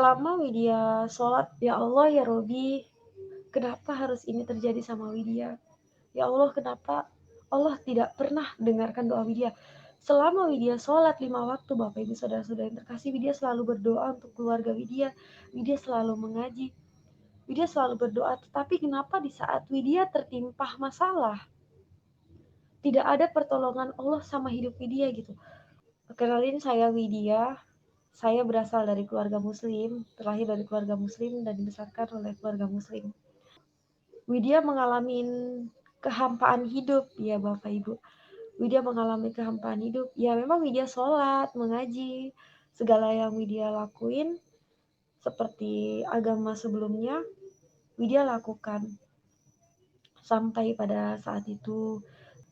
Selama Widya sholat, ya Allah ya Robi, kenapa harus ini terjadi sama Widya? Ya Allah, kenapa Allah tidak pernah dengarkan doa Widya? Selama Widya sholat 5 waktu, Bapak Ibu Saudara-saudara yang terkasih, Widya selalu berdoa untuk keluarga Widya. Widya selalu mengaji. Widya selalu berdoa, tetapi kenapa di saat Widya tertimpa masalah, tidak ada pertolongan Allah sama hidup Widya gitu. Kenalin, saya Widya. Saya berasal dari keluarga muslim, terlahir dari keluarga muslim dan dibesarkan oleh keluarga muslim. Widya mengalami kehampaan hidup, ya Bapak Ibu. Widya mengalami kehampaan hidup. Ya memang Widya sholat, mengaji, segala yang Widya lakuin seperti agama sebelumnya, Widya lakukan. Sampai pada saat itu,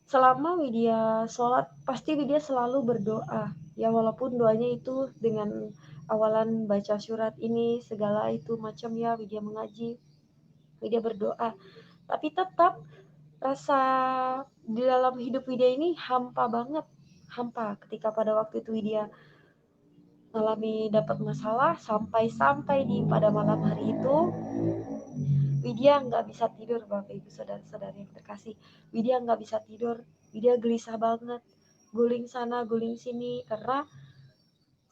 selama Widya sholat, pasti Widya selalu berdoa. Ya walaupun doanya itu dengan awalan baca surat ini, segala itu macam ya, Widya mengaji, Widya berdoa. Tapi tetap rasa di dalam hidup Widya ini hampa banget. Hampa ketika pada waktu itu Widya mengalami dapat masalah, sampai di pada malam hari itu Widya nggak bisa tidur, Bapak Ibu Saudara-saudara yang terkasih. Widya nggak bisa tidur, Widya gelisah banget, guling sana guling sini karena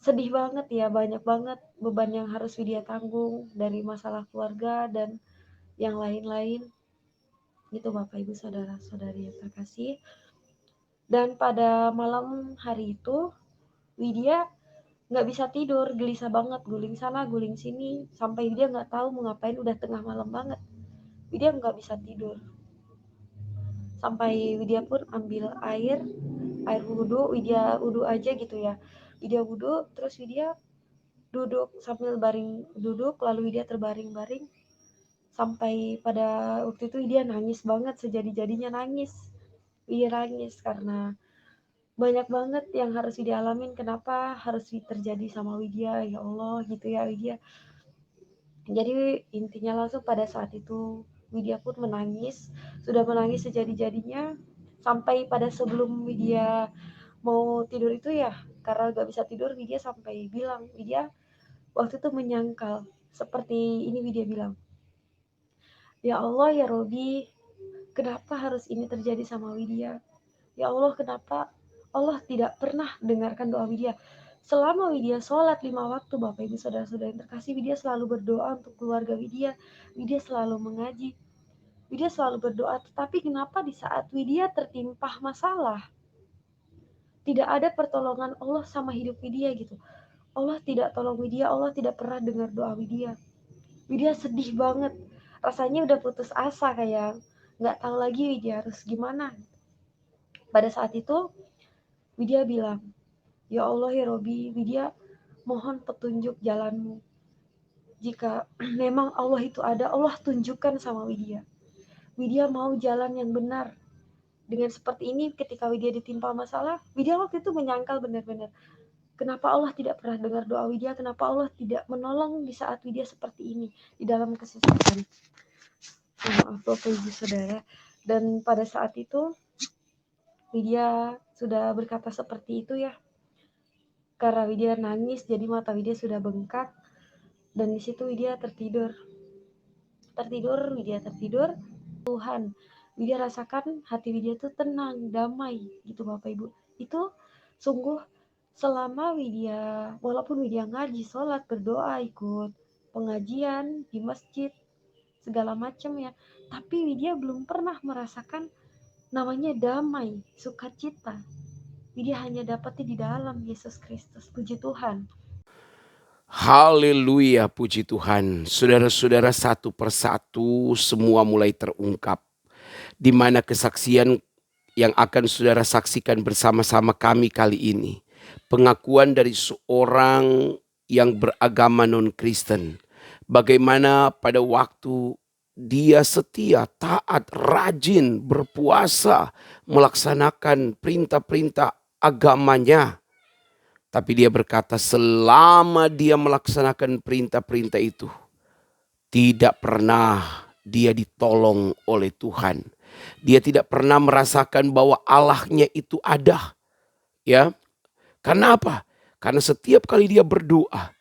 sedih banget ya, banyak banget beban yang harus Widya tanggung dari masalah keluarga dan yang lain-lain. Itu Bapak Ibu Saudara-saudari yang terkasih. Dan pada malam hari itu Widya nggak bisa tidur, gelisah banget, guling sana guling sini, sampai Widya nggak tahu mau ngapain, udah tengah malam banget. Widya nggak bisa tidur. Sampai Widya pun ambil air wudhu, Widya wudhu aja gitu ya. Widya wudhu, terus Widya duduk sambil baring duduk, lalu Widya terbaring-baring. Sampai pada waktu itu Widya nangis banget, sejadi-jadinya nangis. Widya nangis karena banyak banget yang harus Widya alamin. Kenapa harus terjadi sama Widya, ya Allah gitu ya Widya. Jadi intinya langsung pada saat itu Widya pun menangis, sudah menangis sejadi-jadinya. Sampai pada sebelum Widya mau tidur itu ya, karena gak bisa tidur, Widya sampai bilang, Widya waktu itu menyangkal seperti ini. Widya bilang, ya Allah ya Robi, kenapa harus ini terjadi sama Widya? Ya Allah, kenapa Allah tidak pernah dengarkan doa Widya? Selama Widya sholat 5 waktu, Bapak Ibu Saudara-saudara yang terkasih, Widya selalu berdoa untuk keluarga Widya. Widya selalu mengaji. Widya selalu berdoa, tetapi kenapa di saat Widya tertimpa masalah, tidak ada pertolongan Allah sama hidup Widya gitu. Allah tidak tolong Widya, Allah tidak pernah dengar doa Widya. Widya sedih banget, rasanya udah putus asa, kayak nggak tahu lagi Widya harus gimana. Pada saat itu Widya bilang, ya Allah ya Robi, Widya mohon petunjuk jalanmu. Jika memang Allah itu ada, Allah tunjukkan sama Widya. Widya mau jalan yang benar. Dengan seperti ini, ketika Widya ditimpa masalah, Widya waktu itu menyangkal benar-benar, kenapa Allah tidak pernah dengar doa Widya, kenapa Allah tidak menolong di saat Widya seperti ini, di dalam kesusahan. Maaf Bapak Ibu Saudara. Dan pada saat itu Widya sudah berkata seperti itu ya, karena Widya nangis, jadi mata Widya sudah bengkak. Dan di situ Widya tertidur. Widya tertidur. Tuhan, Widya rasakan hati Widya itu tenang, damai gitu Bapak Ibu. Itu sungguh selama Widya, walaupun Widya ngaji, sholat, berdoa, ikut pengajian di masjid, segala macam ya, tapi Widya belum pernah merasakan namanya damai, sukacita. Widya hanya dapatnya di dalam Yesus Kristus. Puji Tuhan. Haleluya, puji Tuhan. Saudara-saudara, satu persatu semua mulai terungkap. Di mana kesaksian yang akan saudara saksikan bersama-sama kami kali ini. Pengakuan dari seorang yang beragama non-Kristen. Bagaimana pada waktu dia setia, taat, rajin, berpuasa, melaksanakan perintah-perintah agamanya. Tapi dia berkata selama dia melaksanakan perintah-perintah itu, tidak pernah dia ditolong oleh Tuhan. Dia tidak pernah merasakan bahwa Allahnya itu ada. Ya, karena apa? Karena setiap kali dia berdoa,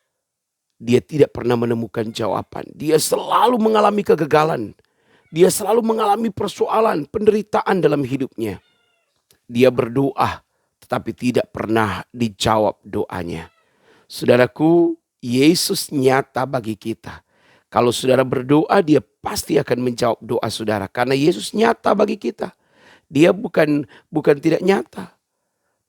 dia tidak pernah menemukan jawaban. Dia selalu mengalami kegagalan. Dia selalu mengalami persoalan, penderitaan dalam hidupnya. Dia berdoa, tetapi tidak pernah dijawab doanya. Saudaraku, Yesus nyata bagi kita. Kalau saudara berdoa, dia pasti akan menjawab doa saudara. Karena Yesus nyata bagi kita. Dia bukan tidak nyata.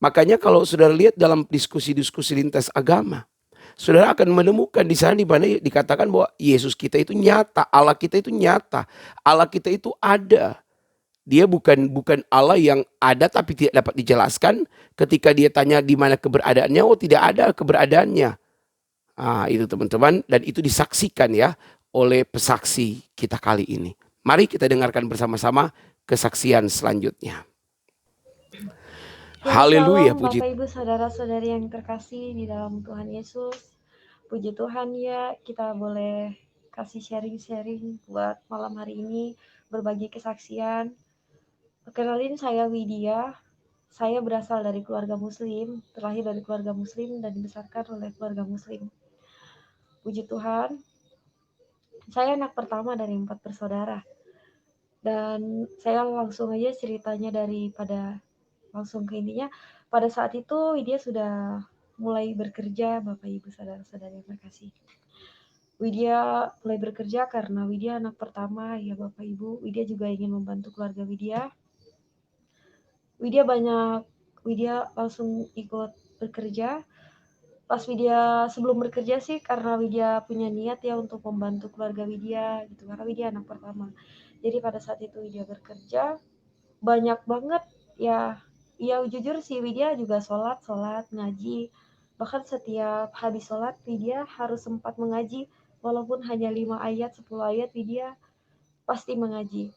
Makanya kalau saudara lihat dalam diskusi-diskusi lintas agama, saudara akan menemukan di sana di mana dikatakan bahwa Yesus kita itu nyata, Allah kita itu nyata, Allah kita itu ada. Dia bukan Allah yang ada tapi tidak dapat dijelaskan. Ketika dia tanya di mana keberadaannya, oh tidak ada keberadaannya. Itu teman-teman, dan itu disaksikan ya oleh pesaksi kita kali ini. Mari kita dengarkan bersama-sama kesaksian selanjutnya. Ya, Haleluya, shalom puji. Bapak Ibu saudara-saudari yang terkasih di dalam Tuhan Yesus. Puji Tuhan ya, kita boleh kasih sharing-sharing buat malam hari ini, berbagi kesaksian. Kenalin, saya Widya. Saya berasal dari keluarga muslim, terlahir dari keluarga muslim dan dibesarkan oleh keluarga muslim. Puji Tuhan, saya anak pertama dari 4 bersaudara. Dan saya langsung aja ceritanya daripada langsung ke intinya. Pada saat itu Widya sudah mulai bekerja, Bapak Ibu saudara-saudari yang terkasih. Widya mulai bekerja karena Widya anak pertama ya Bapak Ibu. Widya juga ingin membantu keluarga Widya. Widya langsung ikut bekerja. Pas Widya sebelum bekerja sih karena Widya punya niat ya untuk membantu keluarga Widya gitu, karena Widya anak pertama. Jadi pada saat itu Widya bekerja banyak banget ya. Ya jujur sih Widya juga sholat ngaji, bahkan setiap habis sholat Widya harus sempat mengaji, walaupun hanya 5 ayat 10 ayat Widya pasti mengaji.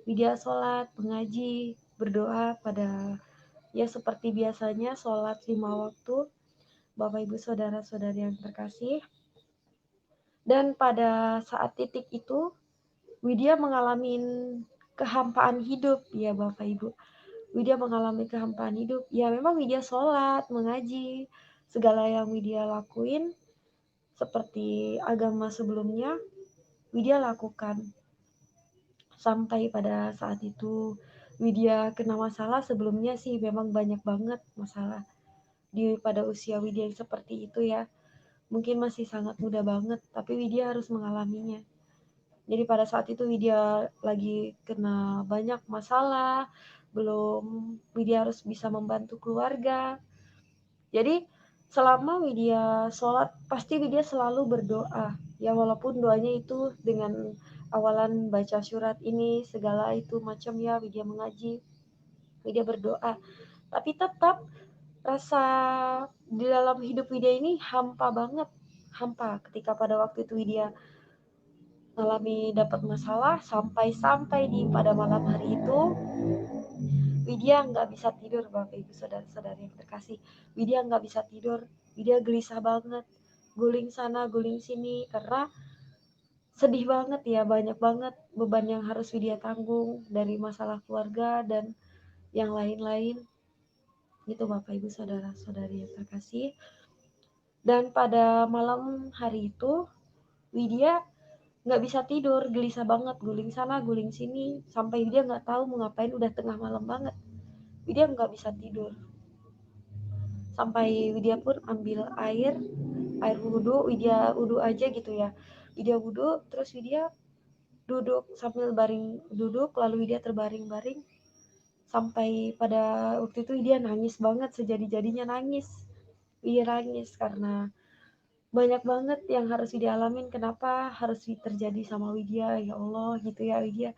Widya sholat, mengaji, berdoa pada ya seperti biasanya sholat 5 waktu, Bapak Ibu saudara-saudari yang terkasih. Dan pada saat titik itu Widya mengalami kehampaan hidup ya Bapak Ibu. Widya mengalami kehampaan hidup. Ya memang Widya sholat, mengaji, segala yang Widya lakuin seperti agama sebelumnya Widya lakukan. Sampai pada saat itu Widya kena masalah. Sebelumnya sih memang banyak banget masalah pada usia Widya seperti itu ya. Mungkin masih sangat muda banget, tapi Widya harus mengalaminya. Jadi pada saat itu Widya lagi kena banyak masalah, belum Widya harus bisa membantu keluarga. Jadi selama Widya sholat, pasti Widya selalu berdoa. Ya walaupun doanya itu dengan awalan baca surat ini, segala itu macam ya, Widya mengaji, Widya berdoa. Tapi tetap rasa di dalam hidup Widya ini hampa banget. Hampa ketika pada waktu itu Widya mengalami dapat masalah, sampai di pada malam hari itu Widya nggak bisa tidur Bapak Ibu saudara-saudari yang terkasih. Widya nggak bisa tidur, Widya gelisah banget, guling sana guling sini karena sedih banget ya, banyak banget beban yang harus Widya tanggung dari masalah keluarga dan yang lain-lain gitu Bapak Ibu saudara-saudari yang terkasih. Dan pada malam hari itu Widya nggak bisa tidur, gelisah banget, guling sana guling sini, sampai Widya nggak tahu mau ngapain, udah tengah malam banget, Widya nggak bisa tidur. Sampai Widya pun ambil air wudhu, Widya wudhu aja gitu ya, Widya wudhu terus Widya duduk sambil duduk, lalu Widya terbaring-baring. Sampai pada waktu itu Widya nangis banget, sejadi-jadinya nangis. Widya nangis karena banyak banget yang harus Widya alamin, kenapa harus terjadi sama Widya, ya Allah gitu ya Widya.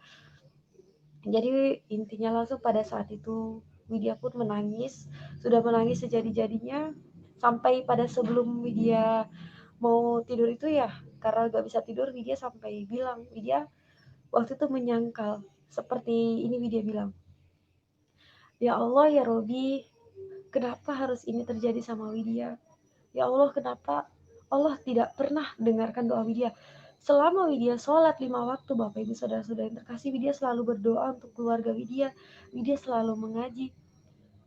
Jadi intinya langsung pada saat itu Widya pun menangis, sudah menangis sejadi-jadinya. Sampai pada sebelum Widya mau tidur itu ya, karena gak bisa tidur, Widya sampai bilang, Widya waktu itu menyangkal seperti ini, Widya bilang, ya Allah ya Robi, kenapa harus ini terjadi sama Widya? Ya Allah, kenapa Allah tidak pernah dengarkan doa Widya? Selama Widya sholat 5 waktu, Bapak Ibu saudara-saudara yang terkasih, Widya selalu berdoa untuk keluarga Widya, Widya selalu mengaji,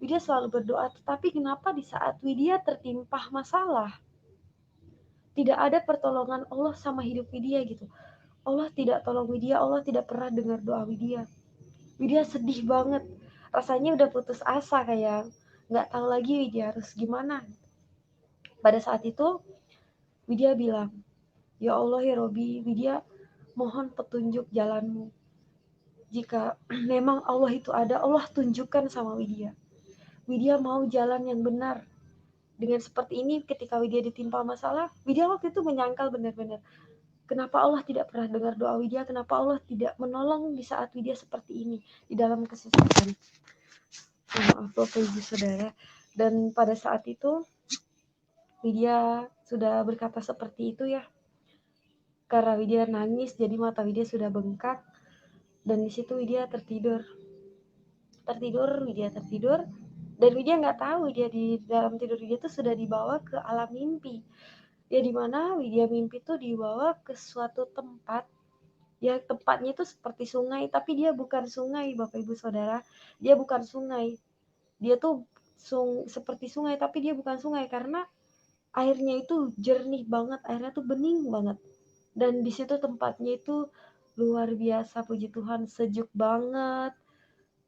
Widya selalu berdoa. Tetapi kenapa di saat Widya tertimpa masalah, tidak ada pertolongan Allah sama hidup Widya gitu. Allah tidak tolong Widya, Allah tidak pernah dengar doa Widya. Widya sedih banget, rasanya udah putus asa, kayak nggak tahu lagi Widya harus gimana. Pada saat itu Widya bilang, ya Allah ya Robi, Widya mohon petunjuk jalanmu. Jika memang Allah itu ada, Allah tunjukkan sama Widya. Widya mau jalan yang benar. Dengan seperti ini, ketika Widya ditimpa masalah, Widya waktu itu menyangkal benar-benar, kenapa Allah tidak pernah dengar doa Widya, kenapa Allah tidak menolong di saat Widya seperti ini, di dalam kesusahan. Maaf Bapak Ibu Saudara. Dan pada saat itu, Widya sudah berkata seperti itu ya. Karena Widya nangis, jadi mata Widya sudah bengkak. Dan di situ Widya tertidur. Widya tertidur. Dan Widya nggak tahu Widya di dalam tidur Widya tuh sudah dibawa ke alam mimpi. Ya dimana Widya mimpi tuh dibawa ke suatu tempat. Ya tempatnya itu seperti sungai, tapi dia bukan sungai Bapak Ibu Saudara. Dia bukan sungai. Dia tuh seperti sungai, tapi dia bukan sungai karena airnya itu jernih banget, airnya tuh bening banget. Dan di situ tempatnya itu luar biasa, puji Tuhan, sejuk banget.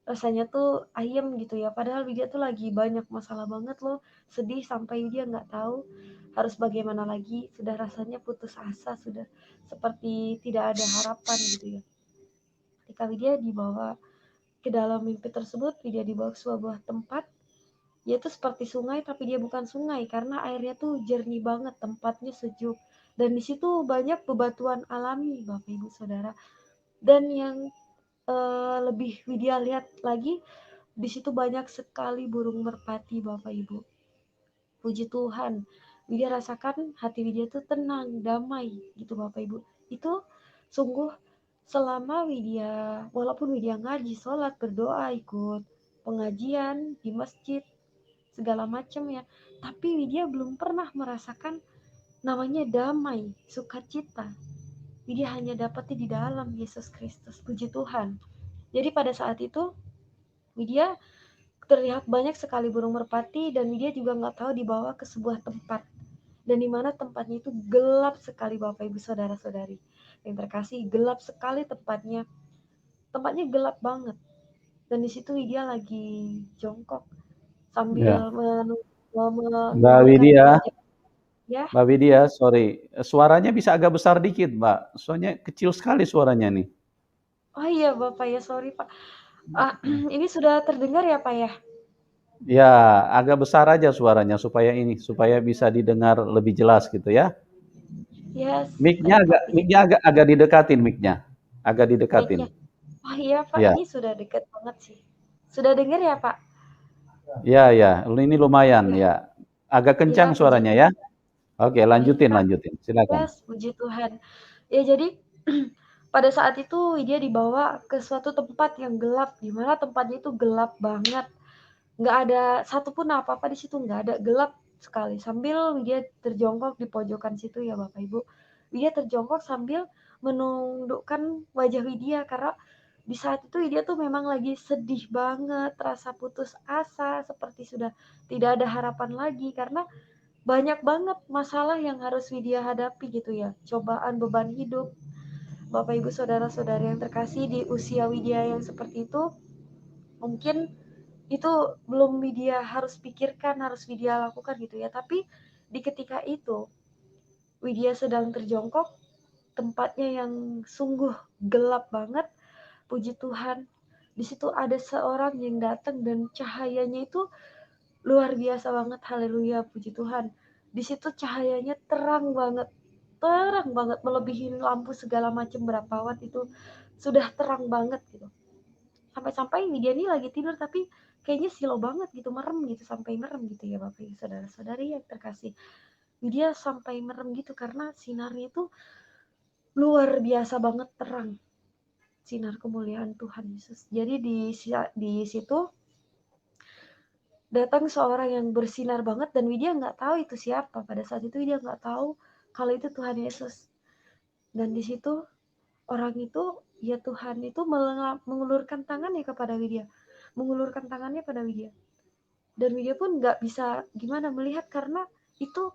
Rasanya tuh ayem gitu ya, padahal Widya tuh lagi banyak masalah banget loh, sedih sampai Widya nggak tahu harus bagaimana lagi, sudah rasanya putus asa, sudah seperti tidak ada harapan gitu ya. Ketika Widya dibawa ke dalam mimpi tersebut, Widya dibawa ke sebuah tempat, yaitu seperti sungai tapi dia bukan sungai karena airnya tuh jernih banget, tempatnya sejuk, dan di situ banyak bebatuan alami Bapak Ibu Saudara. Dan yang lebih Widya lihat lagi, di situ banyak sekali burung merpati Bapak Ibu. Puji Tuhan, Widya rasakan hati Widya tuh tenang, damai gitu Bapak Ibu. Itu sungguh selama Widya, walaupun Widya ngaji, sholat, berdoa, ikut pengajian di masjid, segala macam ya, tapi Widya belum pernah merasakan namanya damai, sukacita. Widya hanya dapatnya di dalam Yesus Kristus. Puji Tuhan. Jadi pada saat itu Widya terlihat banyak sekali burung merpati, dan Widya juga nggak tahu dibawa ke sebuah tempat, dan di mana tempatnya itu gelap sekali Bapak Ibu Saudara-saudari yang terkasih, gelap sekali tempatnya tempatnya gelap banget. Dan di situ Widya lagi jongkok Ya, sambil Mbak menundukkan Widya, wajah ya. Mbak Widya, sorry, suaranya bisa agak besar dikit, Mbak. Soalnya kecil sekali suaranya nih. Oh iya Bapak ya, sorry Pak. Ini sudah terdengar ya Pak ya? Ya, agak besar aja suaranya supaya bisa didengar lebih jelas gitu ya. Yes, Mic-nya baik agak Pak. mic-nya agak didekatin mic-nya. Agak didekatin. Mic-nya. Oh iya Pak, Ya. ini sudah dekat banget sih. Sudah dengar ya Pak? Ya, ya, ini lumayan Ya, ya. Agak ya kencang puji suaranya ya. Tuhan. Oke, Baik lanjutin, Pak. lanjutin. Silakan. Yes, puji Tuhan. Ya jadi pada saat itu dia dibawa ke suatu tempat yang gelap, di mana tempatnya itu gelap banget. Nggak ada satupun apa-apa di situ, nggak ada, gelap sekali. Sambil dia terjongkok di pojokan situ ya Bapak Ibu. Dia terjongkok sambil menundukkan wajah Widya karena di saat itu Widya tuh memang lagi sedih banget, rasa putus asa, seperti sudah tidak ada harapan lagi karena banyak banget masalah yang harus Widya hadapi gitu ya. Cobaan, beban hidup. Bapak Ibu Saudara-saudari yang terkasih, di usia Widya yang seperti itu, mungkin itu belum Widya harus pikirkan, harus Widya lakukan gitu ya. Tapi di ketika itu Widya sedang terjongkok, tempatnya yang sungguh gelap banget. Puji Tuhan, di situ ada seorang yang datang dan cahayanya itu luar biasa banget. Haleluya, puji Tuhan. Di situ cahayanya terang banget, melebihi lampu segala macam berapa watt itu, sudah terang banget gitu. Sampai-sampai Widya ini lagi tidur tapi kayaknya silau banget gitu, merem gitu, sampai merem gitu ya Bapak Ibu Saudara-saudari yang terkasih. Widya sampai merem gitu karena sinarnya itu luar biasa banget terang, sinar kemuliaan Tuhan Yesus. Jadi di situ datang seorang yang bersinar banget, dan Widya nggak tahu itu siapa. Pada saat itu Widya nggak tahu kalau itu Tuhan Yesus. Dan di situ orang itu, ya Tuhan itu mengulurkan tangannya kepada Widya, mengulurkan tangannya pada Widya. Dan Widya pun nggak bisa gimana melihat karena itu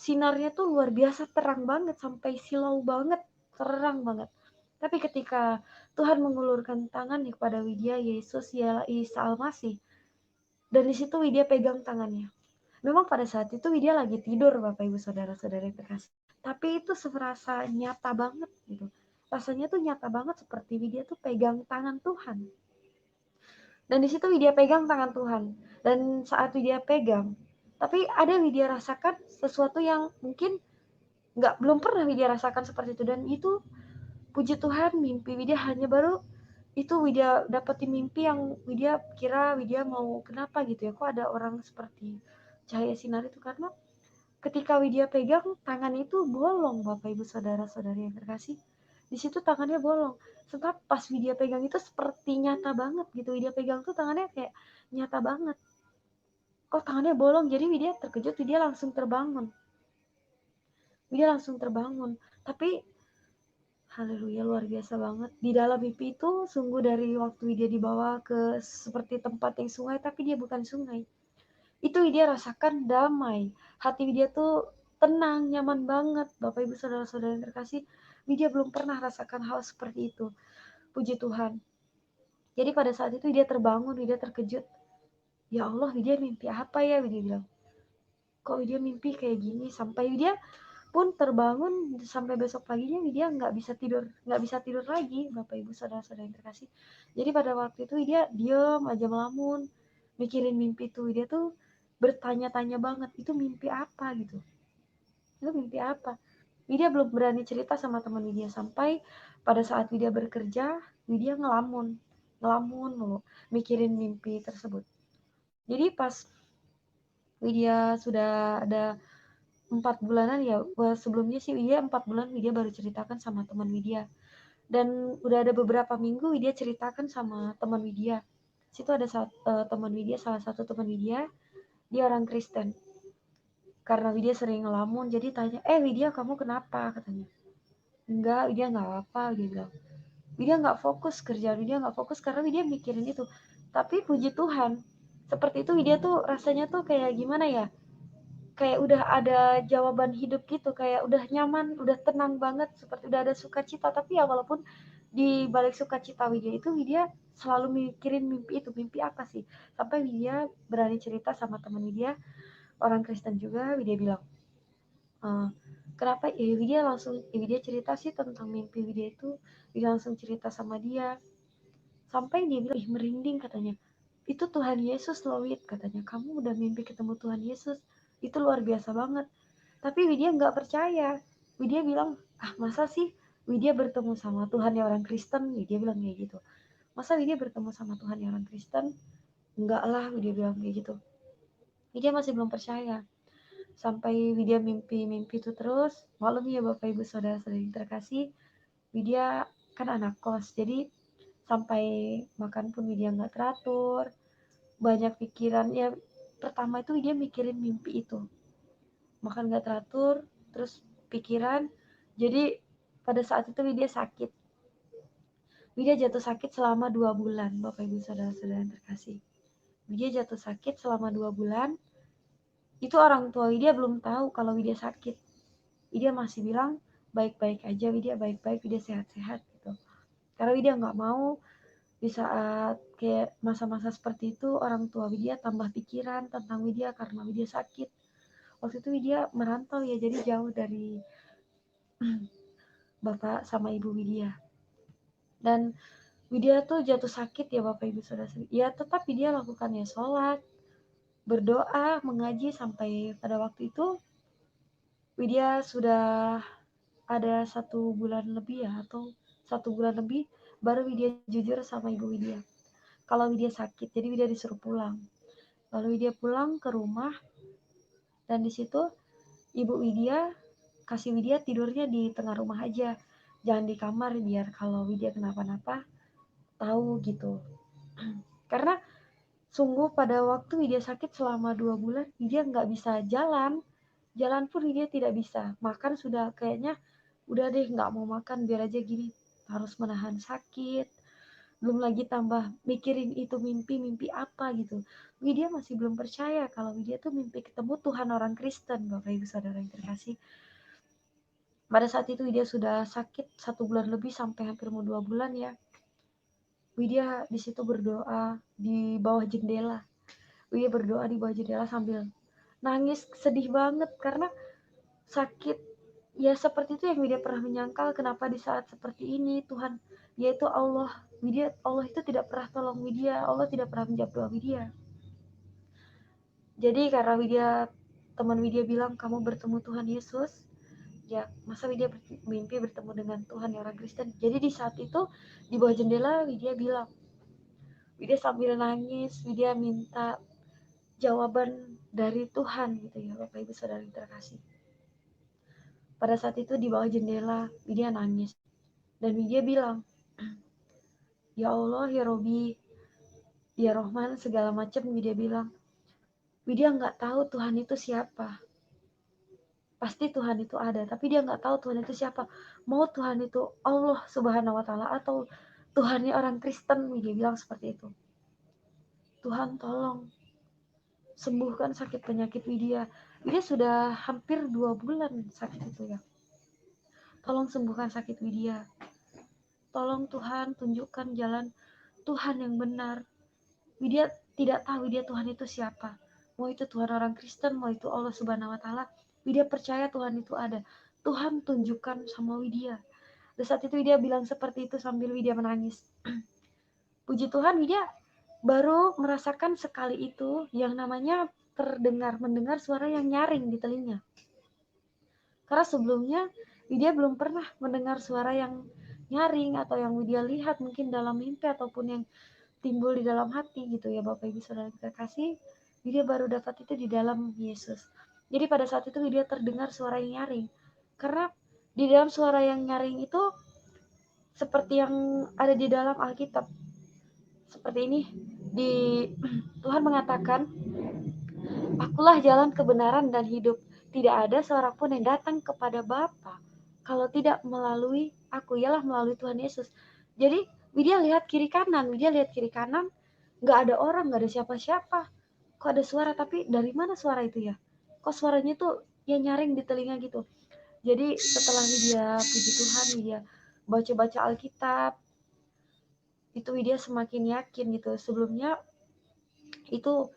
sinarnya tuh luar biasa terang banget, sampai silau banget, terang banget. Tapi ketika Tuhan mengulurkan tangannya kepada Widya, Yesus ialah Isa Al-Masih, dan di situ Widya pegang tangannya. Memang pada saat itu Widya lagi tidur, Bapak Ibu Saudara-saudara yang terkasih. Tapi itu serasa nyata banget gitu. Rasanya tuh nyata banget seperti Widya tuh pegang tangan Tuhan. Dan di situ Widya pegang tangan Tuhan. Dan saat Widya pegang, tapi ada Widya rasakan sesuatu yang mungkin belum pernah Widya rasakan seperti itu. Dan itu puji Tuhan, mimpi Widya hanya baru itu Widya dapetin mimpi yang Widya kira Widya mau kenapa gitu ya, kok ada orang seperti cahaya sinar itu, karena ketika Widya pegang tangan itu bolong, Bapak Ibu Saudara-saudari yang terkasih. Di situ tangannya bolong. Sebab pas Widya pegang itu seperti nyata banget gitu. Widya pegang tuh tangannya kayak nyata banget. Kok tangannya bolong? Jadi Widya terkejut, Widya langsung terbangun. Widya langsung terbangun. Tapi haleluya, luar biasa banget. Di dalam mimpi itu sungguh dari waktu Widya dibawa ke seperti tempat yang sungai, tapi dia bukan sungai. Itu Widya rasakan damai. Hati Widya tuh tenang, nyaman banget. Bapak Ibu Saudara-saudara yang terkasih, Widya belum pernah rasakan hal seperti itu. Puji Tuhan. Jadi pada saat itu Widya terbangun, Widya terkejut. Ya Allah, Widya mimpi apa ya? Widya bilang, kok Widya mimpi kayak gini? Sampai Widya pun terbangun, sampai besok paginya Widya nggak bisa tidur lagi, Bapak Ibu Saudara-saudara yang terkasih. Jadi pada waktu itu Widya diem aja melamun, mikirin mimpi itu. Widya tuh bertanya-tanya banget, itu mimpi apa gitu? Itu mimpi apa? Widya belum berani cerita sama teman Widya, sampai pada saat Widya bekerja, Widya ngelamun mulu, mikirin mimpi tersebut. Jadi pas Widya sudah ada 4 bulanan ya, sebelumnya sih Widya 4 bulan Widya baru ceritakan sama teman Widya. Dan udah ada beberapa minggu Widya ceritakan sama teman Widya. Situ ada teman Widya, salah satu teman Widya, dia orang Kristen. Karena Widya sering ngelamun, jadi tanya, Widya kamu kenapa? Katanya. Enggak, Widya nggak apa-apa, Widya bilang. Widya nggak fokus kerjaan, Widya nggak fokus karena Widya mikirin itu. Tapi puji Tuhan, seperti itu Widya tuh rasanya tuh kayak gimana ya? Kayak udah ada jawaban hidup gitu, kayak udah nyaman, udah tenang banget, seperti udah ada sukacita. Tapi ya walaupun di balik sukacita Widya itu, Widya selalu mikirin mimpi itu, mimpi apa sih? Sampai Widya berani cerita sama teman Widya, orang Kristen juga. Widya bilang, kenapa Widya cerita sih tentang mimpi Widya itu. Widya langsung cerita sama dia, sampai dia bilang, merinding katanya, itu Tuhan Yesus loh Wid, katanya, kamu udah mimpi ketemu Tuhan Yesus, itu luar biasa banget. Tapi Widya nggak percaya. Widya bilang, masa sih Widya bertemu sama Tuhan yang orang Kristen? Widya bilang kayak gitu. Masa Widya bertemu sama Tuhan yang orang Kristen? Enggak lah, Widya bilang kayak gitu. Widya masih belum percaya. Sampai Widya mimpi-mimpi itu terus. Malam ya Bapak Ibu Saudara-saudara yang terkasih, Widya kan anak kos, jadi sampai makan pun Widya nggak teratur. Banyak pikiran ya. Pertama itu Widya mikirin mimpi itu. Makan nggak teratur, terus pikiran. Jadi pada saat itu Widya sakit. Widya jatuh sakit selama 2 bulan, Bapak Ibu Saudara-saudara yang terkasih. Widya jatuh sakit selama 2 bulan. Itu orang tua Widya belum tahu kalau Widya sakit. Widya masih bilang baik-baik aja, Widya baik-baik, Widya sehat-sehat gitu. Karena Widya nggak mau di saat kayak masa-masa seperti itu orang tua Widya tambah pikiran tentang Widya karena Widya sakit. Waktu itu Widya merantau ya, jadi jauh dari bapak sama ibu Widya. Dan Widya tuh jatuh sakit ya Bapak Ibu Saudara. Ya tetap Widya lakukan ya sholat, berdoa, mengaji, sampai pada waktu itu Widya sudah ada 1 bulan lebih ya, atau 1 bulan lebih baru Widya jujur sama ibu Widya kalau Widya sakit. Jadi Widya disuruh pulang. Lalu Widya pulang ke rumah, dan di situ ibu Widya kasih Widya tidurnya di tengah rumah aja, jangan di kamar, biar kalau Widya kenapa-napa tahu gitu. Karena sungguh pada waktu Widya sakit selama 2 bulan, Widya nggak bisa jalan pun Widya tidak bisa. Makan sudah kayaknya udah deh nggak mau makan, biar aja gini, harus menahan sakit. belum lagi tambah mikirin itu mimpi apa gitu. Widya masih belum percaya kalau Widya tuh mimpi ketemu Tuhan orang Kristen, Bapak Ibu Saudara yang terkasih. Pada saat itu Widya sudah sakit 1 bulan lebih, sampai hampir mau 2 bulan ya. Widya di situ berdoa di bawah jendela. Widya berdoa di bawah jendela sambil nangis, sedih banget karena sakit. Ya seperti itu yang Widya pernah menyangkal, kenapa di saat seperti ini Tuhan, yaitu Allah, Allah itu tidak pernah tolong Widya, Allah tidak pernah menjawab doa Widya. Jadi karena teman Widya bilang kamu bertemu Tuhan Yesus, ya masa Widya mimpi bertemu dengan Tuhan yang orang Kristen. Jadi di saat itu di bawah jendela Widya bilang, Widya sambil nangis, Widya minta jawaban dari Tuhan gitu ya, Bapak Ibu Saudara yang terkasih. Pada saat itu di bawah jendela Widya nangis dan Widya bilang, ya Allah, ya Robi, ya Rohman, segala macam. Widya bilang, Widya nggak tahu Tuhan itu siapa. Pasti Tuhan itu ada, tapi dia nggak tahu Tuhan itu siapa. Mau Tuhan itu Allah Subhanahu Wa Taala atau Tuhannya orang Kristen. Widya bilang seperti itu. Tuhan tolong sembuhkan sakit penyakit Widya. Widya sudah hampir 2 bulan sakit itu ya. Tolong sembuhkan sakit Widya. Tolong Tuhan tunjukkan jalan Tuhan yang benar. Widya tidak tahu Widya Tuhan itu siapa. Mau itu Tuhan orang Kristen, mau itu Allah Subhanahu Wa Taala. Widya percaya Tuhan itu ada. Tuhan tunjukkan sama Widya. Dan saat itu Widya bilang seperti itu sambil Widya menangis. Puji Tuhan, Widya baru merasakan sekali itu yang namanya mendengar suara yang nyaring di telinga. Karena sebelumnya Widya belum pernah mendengar suara yang nyaring atau yang Widya lihat mungkin dalam mimpi ataupun yang timbul di dalam hati gitu ya, Bapak Ibu Saudara terkasih. Widya baru dapat itu di dalam Yesus. Jadi pada saat itu Widya terdengar suara yang nyaring. Karena di dalam suara yang nyaring itu seperti yang ada di dalam Alkitab. Seperti ini, Tuhan mengatakan, Akulah jalan kebenaran dan hidup. Tidak ada seorang pun yang datang kepada Bapa kalau tidak melalui aku, ialah melalui Tuhan Yesus. Jadi Widya lihat kiri kanan, nggak ada orang, nggak ada siapa-siapa. Kok ada suara, tapi dari mana suara itu ya? Kok suaranya tuh ya nyaring di telinga gitu. Jadi setelah Widya puji Tuhan, Widya baca-baca Alkitab, itu Widya semakin yakin gitu. Sebelumnya itu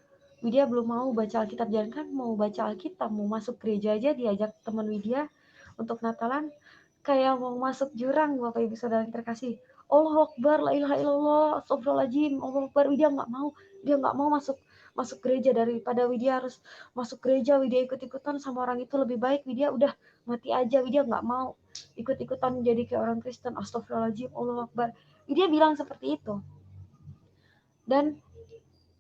Widya belum mau baca Alkitab, jangan kan mau baca Alkitab, mau masuk gereja aja diajak teman Widya untuk Natalan kayak mau masuk jurang, Bapak Ibu Saudara yang terkasih. Allah Akbar, la ilaha illallah, astagfirullahaladzim, Allah Akbar. Widya nggak mau masuk gereja. Daripada Widya harus masuk gereja, Widya ikut-ikutan sama orang itu lebih baik Widya udah mati aja. Widya nggak mau ikut-ikutan jadi kayak orang Kristen. Astagfirullahaladzim, Allah Akbar. Widya bilang seperti itu. Dan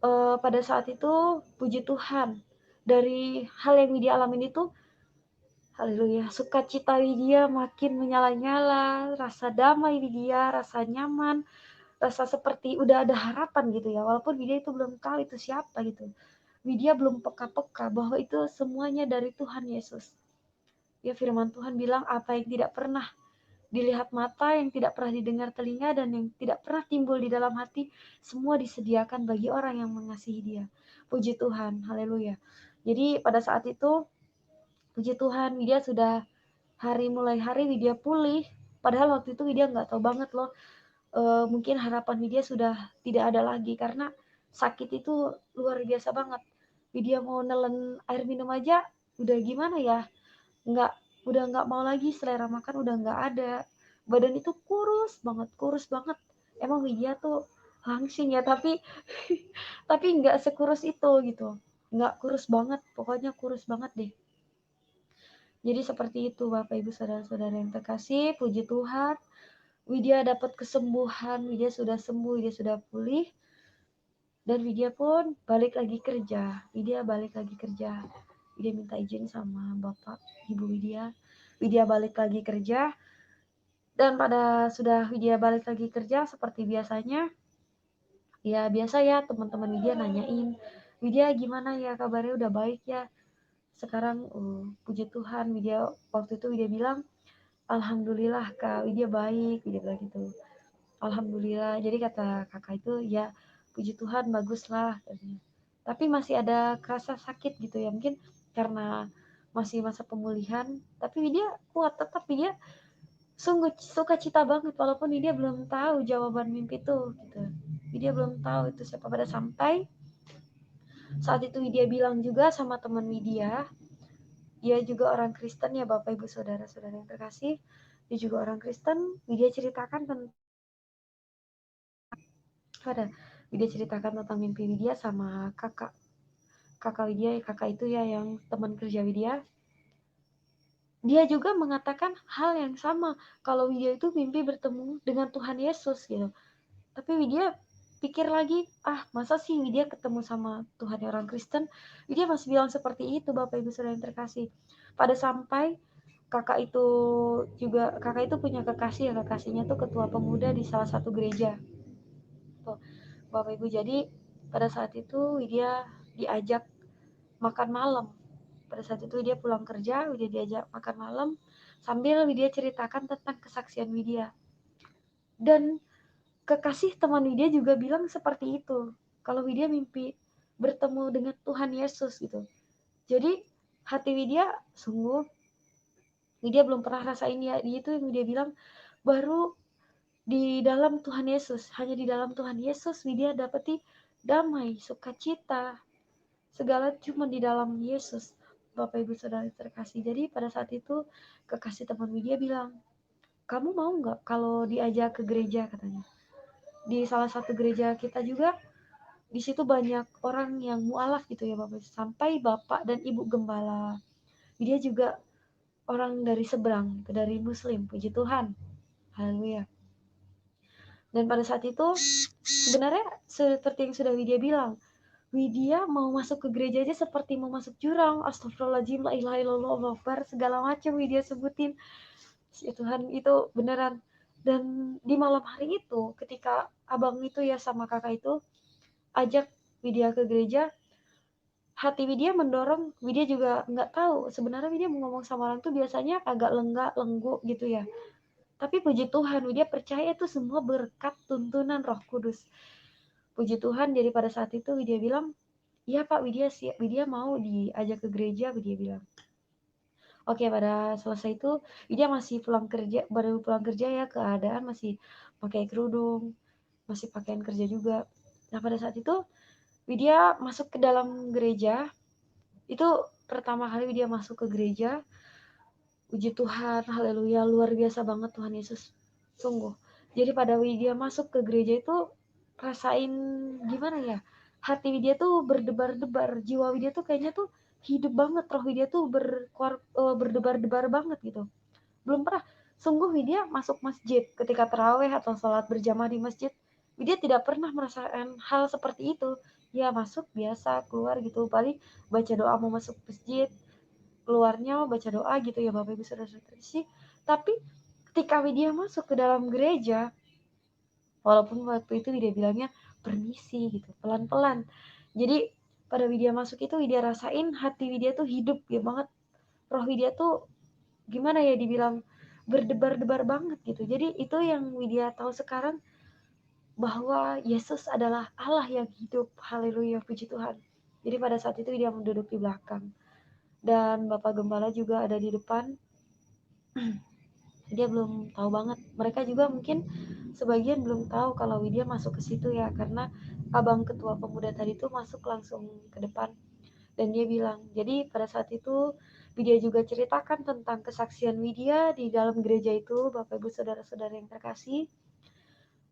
pada saat itu puji Tuhan, dari hal yang Widya alamin itu, haleluya, sukacita Widya makin menyala-nyala, rasa damai Widya, rasa nyaman, rasa seperti udah ada harapan gitu ya, walaupun Widya itu belum tahu itu siapa gitu. Widya belum peka-peka bahwa itu semuanya dari Tuhan Yesus. Ya, firman Tuhan bilang, apa yang tidak pernah dilihat mata, yang tidak pernah didengar telinga, dan yang tidak pernah timbul di dalam hati, semua disediakan bagi orang yang mengasihi Dia. Puji Tuhan, haleluya. Jadi pada saat itu, puji Tuhan, Widya sudah mulai hari Widya pulih. Padahal waktu itu Widya nggak tahu banget loh, mungkin harapan Widya sudah tidak ada lagi karena sakit itu luar biasa banget. Widya mau nelen air minum aja udah gimana ya, udah nggak mau lagi, selera makan udah nggak ada, badan itu kurus banget. Emang Widya tuh langsing ya, tapi tapi nggak sekurus itu gitu, nggak kurus banget, pokoknya kurus banget deh. Jadi seperti itu Bapak Ibu Saudara-saudara yang terkasih, puji Tuhan, Widya dapat kesembuhan, Widya sudah sembuh, Widya sudah pulih, dan Widya pun balik lagi kerja. Widya minta izin sama Bapak Ibu Widya balik lagi kerja. Dan pada sudah Widya balik lagi kerja seperti biasanya, ya biasa ya teman-teman Widya nanyain, Widya gimana ya kabarnya, udah baik ya sekarang? Puji Tuhan, waktu itu Widya bilang, Alhamdulillah Kak, Widya baik, Widya bilang gitu. Alhamdulillah. Jadi kata kakak itu, ya puji Tuhan baguslah katanya. Tapi masih ada kerasa sakit gitu ya, mungkin karena masih masa pemulihan. Tapi dia kuat, tetap dia sungguh sukacita banget walaupun dia belum tahu jawaban mimpi itu gitu. Dia belum tahu itu siapa. Pada sampai saat itu dia bilang juga sama teman Widya, dia juga orang Kristen ya Bapak Ibu Saudara-saudara yang terkasih, dia juga orang Kristen. Widya ceritakan tentang mimpi Widya sama kakak Widya, kakak itu ya yang teman kerja Widya. Dia juga mengatakan hal yang sama, kalau Widya itu mimpi bertemu dengan Tuhan Yesus gitu. Tapi Widya pikir lagi, masa sih Widya ketemu sama Tuhan orang Kristen? Widya masih bilang seperti itu Bapak Ibu Saudara yang terkasih. Pada sampai kakak itu punya kekasih, ya kekasihnya tuh ketua pemuda di salah satu gereja. Tuh, Bapak Ibu, jadi pada saat itu Widya diajak makan malam. Pada saat itu dia pulang kerja, Widya diajak makan malam sambil Widya ceritakan tentang kesaksian Widya. Dan kekasih teman Widya juga bilang seperti itu, kalau Widya mimpi bertemu dengan Tuhan Yesus gitu. Jadi hati Widya sungguh, Widya belum pernah rasain ya, itu yang Widya bilang, baru di dalam Tuhan Yesus, hanya di dalam Tuhan Yesus Widya dapati damai, sukacita, segala cuma di dalam Yesus. Bapak Ibu Saudara terkasih. Jadi pada saat itu kekasih teman Widya bilang, kamu mau nggak kalau diajak ke gereja katanya. Di salah satu gereja kita juga, di situ banyak orang yang mualaf gitu ya Bapak. Sampai Bapak dan Ibu Gembala. Dia juga orang dari seberang, dari Muslim, puji Tuhan. Haleluya. Dan pada saat itu sebenarnya seperti yang sudah Widya bilang, Widya mau masuk ke gereja aja seperti mau masuk jurang. Astagfirullahaladzim, la ilaha illallah, Allahu akbar, segala macam Widya sebutin. Ya Tuhan, itu beneran. Dan di malam hari itu, ketika abang itu ya sama kakak itu ajak Widya ke gereja, hati Widya mendorong. Widya juga nggak tahu sebenarnya Widya mau ngomong sama orang tuh biasanya agak lenggu gitu ya. Tapi puji Tuhan, Widya percaya itu semua berkat tuntunan Roh Kudus. Puji Tuhan, jadi pada saat itu Widya bilang, iya Pak, Widya mau diajak ke gereja, Widya bilang. Oke, pada selesai itu Widya baru pulang kerja ya, keadaan masih pakai kerudung, masih pakaian kerja juga. Nah pada saat itu Widya masuk ke dalam gereja. Itu pertama kali Widya masuk ke gereja. Puji Tuhan, haleluya, luar biasa banget Tuhan Yesus, sungguh. Jadi pada Widya masuk ke gereja itu rasain gimana ya, hati Widya tuh berdebar-debar, jiwa Widya tuh kayaknya tuh hidup banget, roh Widya tuh berdebar-debar banget gitu. Belum pernah, sungguh Widya masuk masjid ketika terawih atau sholat berjamaah di masjid, Widya tidak pernah merasakan hal seperti itu. Ya masuk biasa, keluar gitu, paling baca doa mau masuk masjid, keluarnya baca doa gitu ya Bapak Ibu Saudara-saudara sih. Tapi ketika Widya masuk ke dalam gereja, walaupun waktu itu Widya bilangnya permisi gitu, pelan-pelan. Jadi pada Widya masuk itu Widya rasain hati Widya tuh hidup ya banget. Roh Widya tuh gimana ya dibilang berdebar-debar banget gitu. Jadi itu yang Widya tahu sekarang, bahwa Yesus adalah Allah yang hidup. Haleluya, puji Tuhan. Jadi pada saat itu Widya duduk di belakang. Dan Bapak Gembala juga ada di depan. Dia belum tahu banget. Mereka juga mungkin sebagian belum tahu kalau Widya masuk ke situ ya, karena abang ketua pemuda tadi tuh masuk langsung ke depan. Dan dia bilang, jadi pada saat itu Widya juga ceritakan tentang kesaksian Widya di dalam gereja itu, Bapak Ibu Saudara-saudara yang terkasih.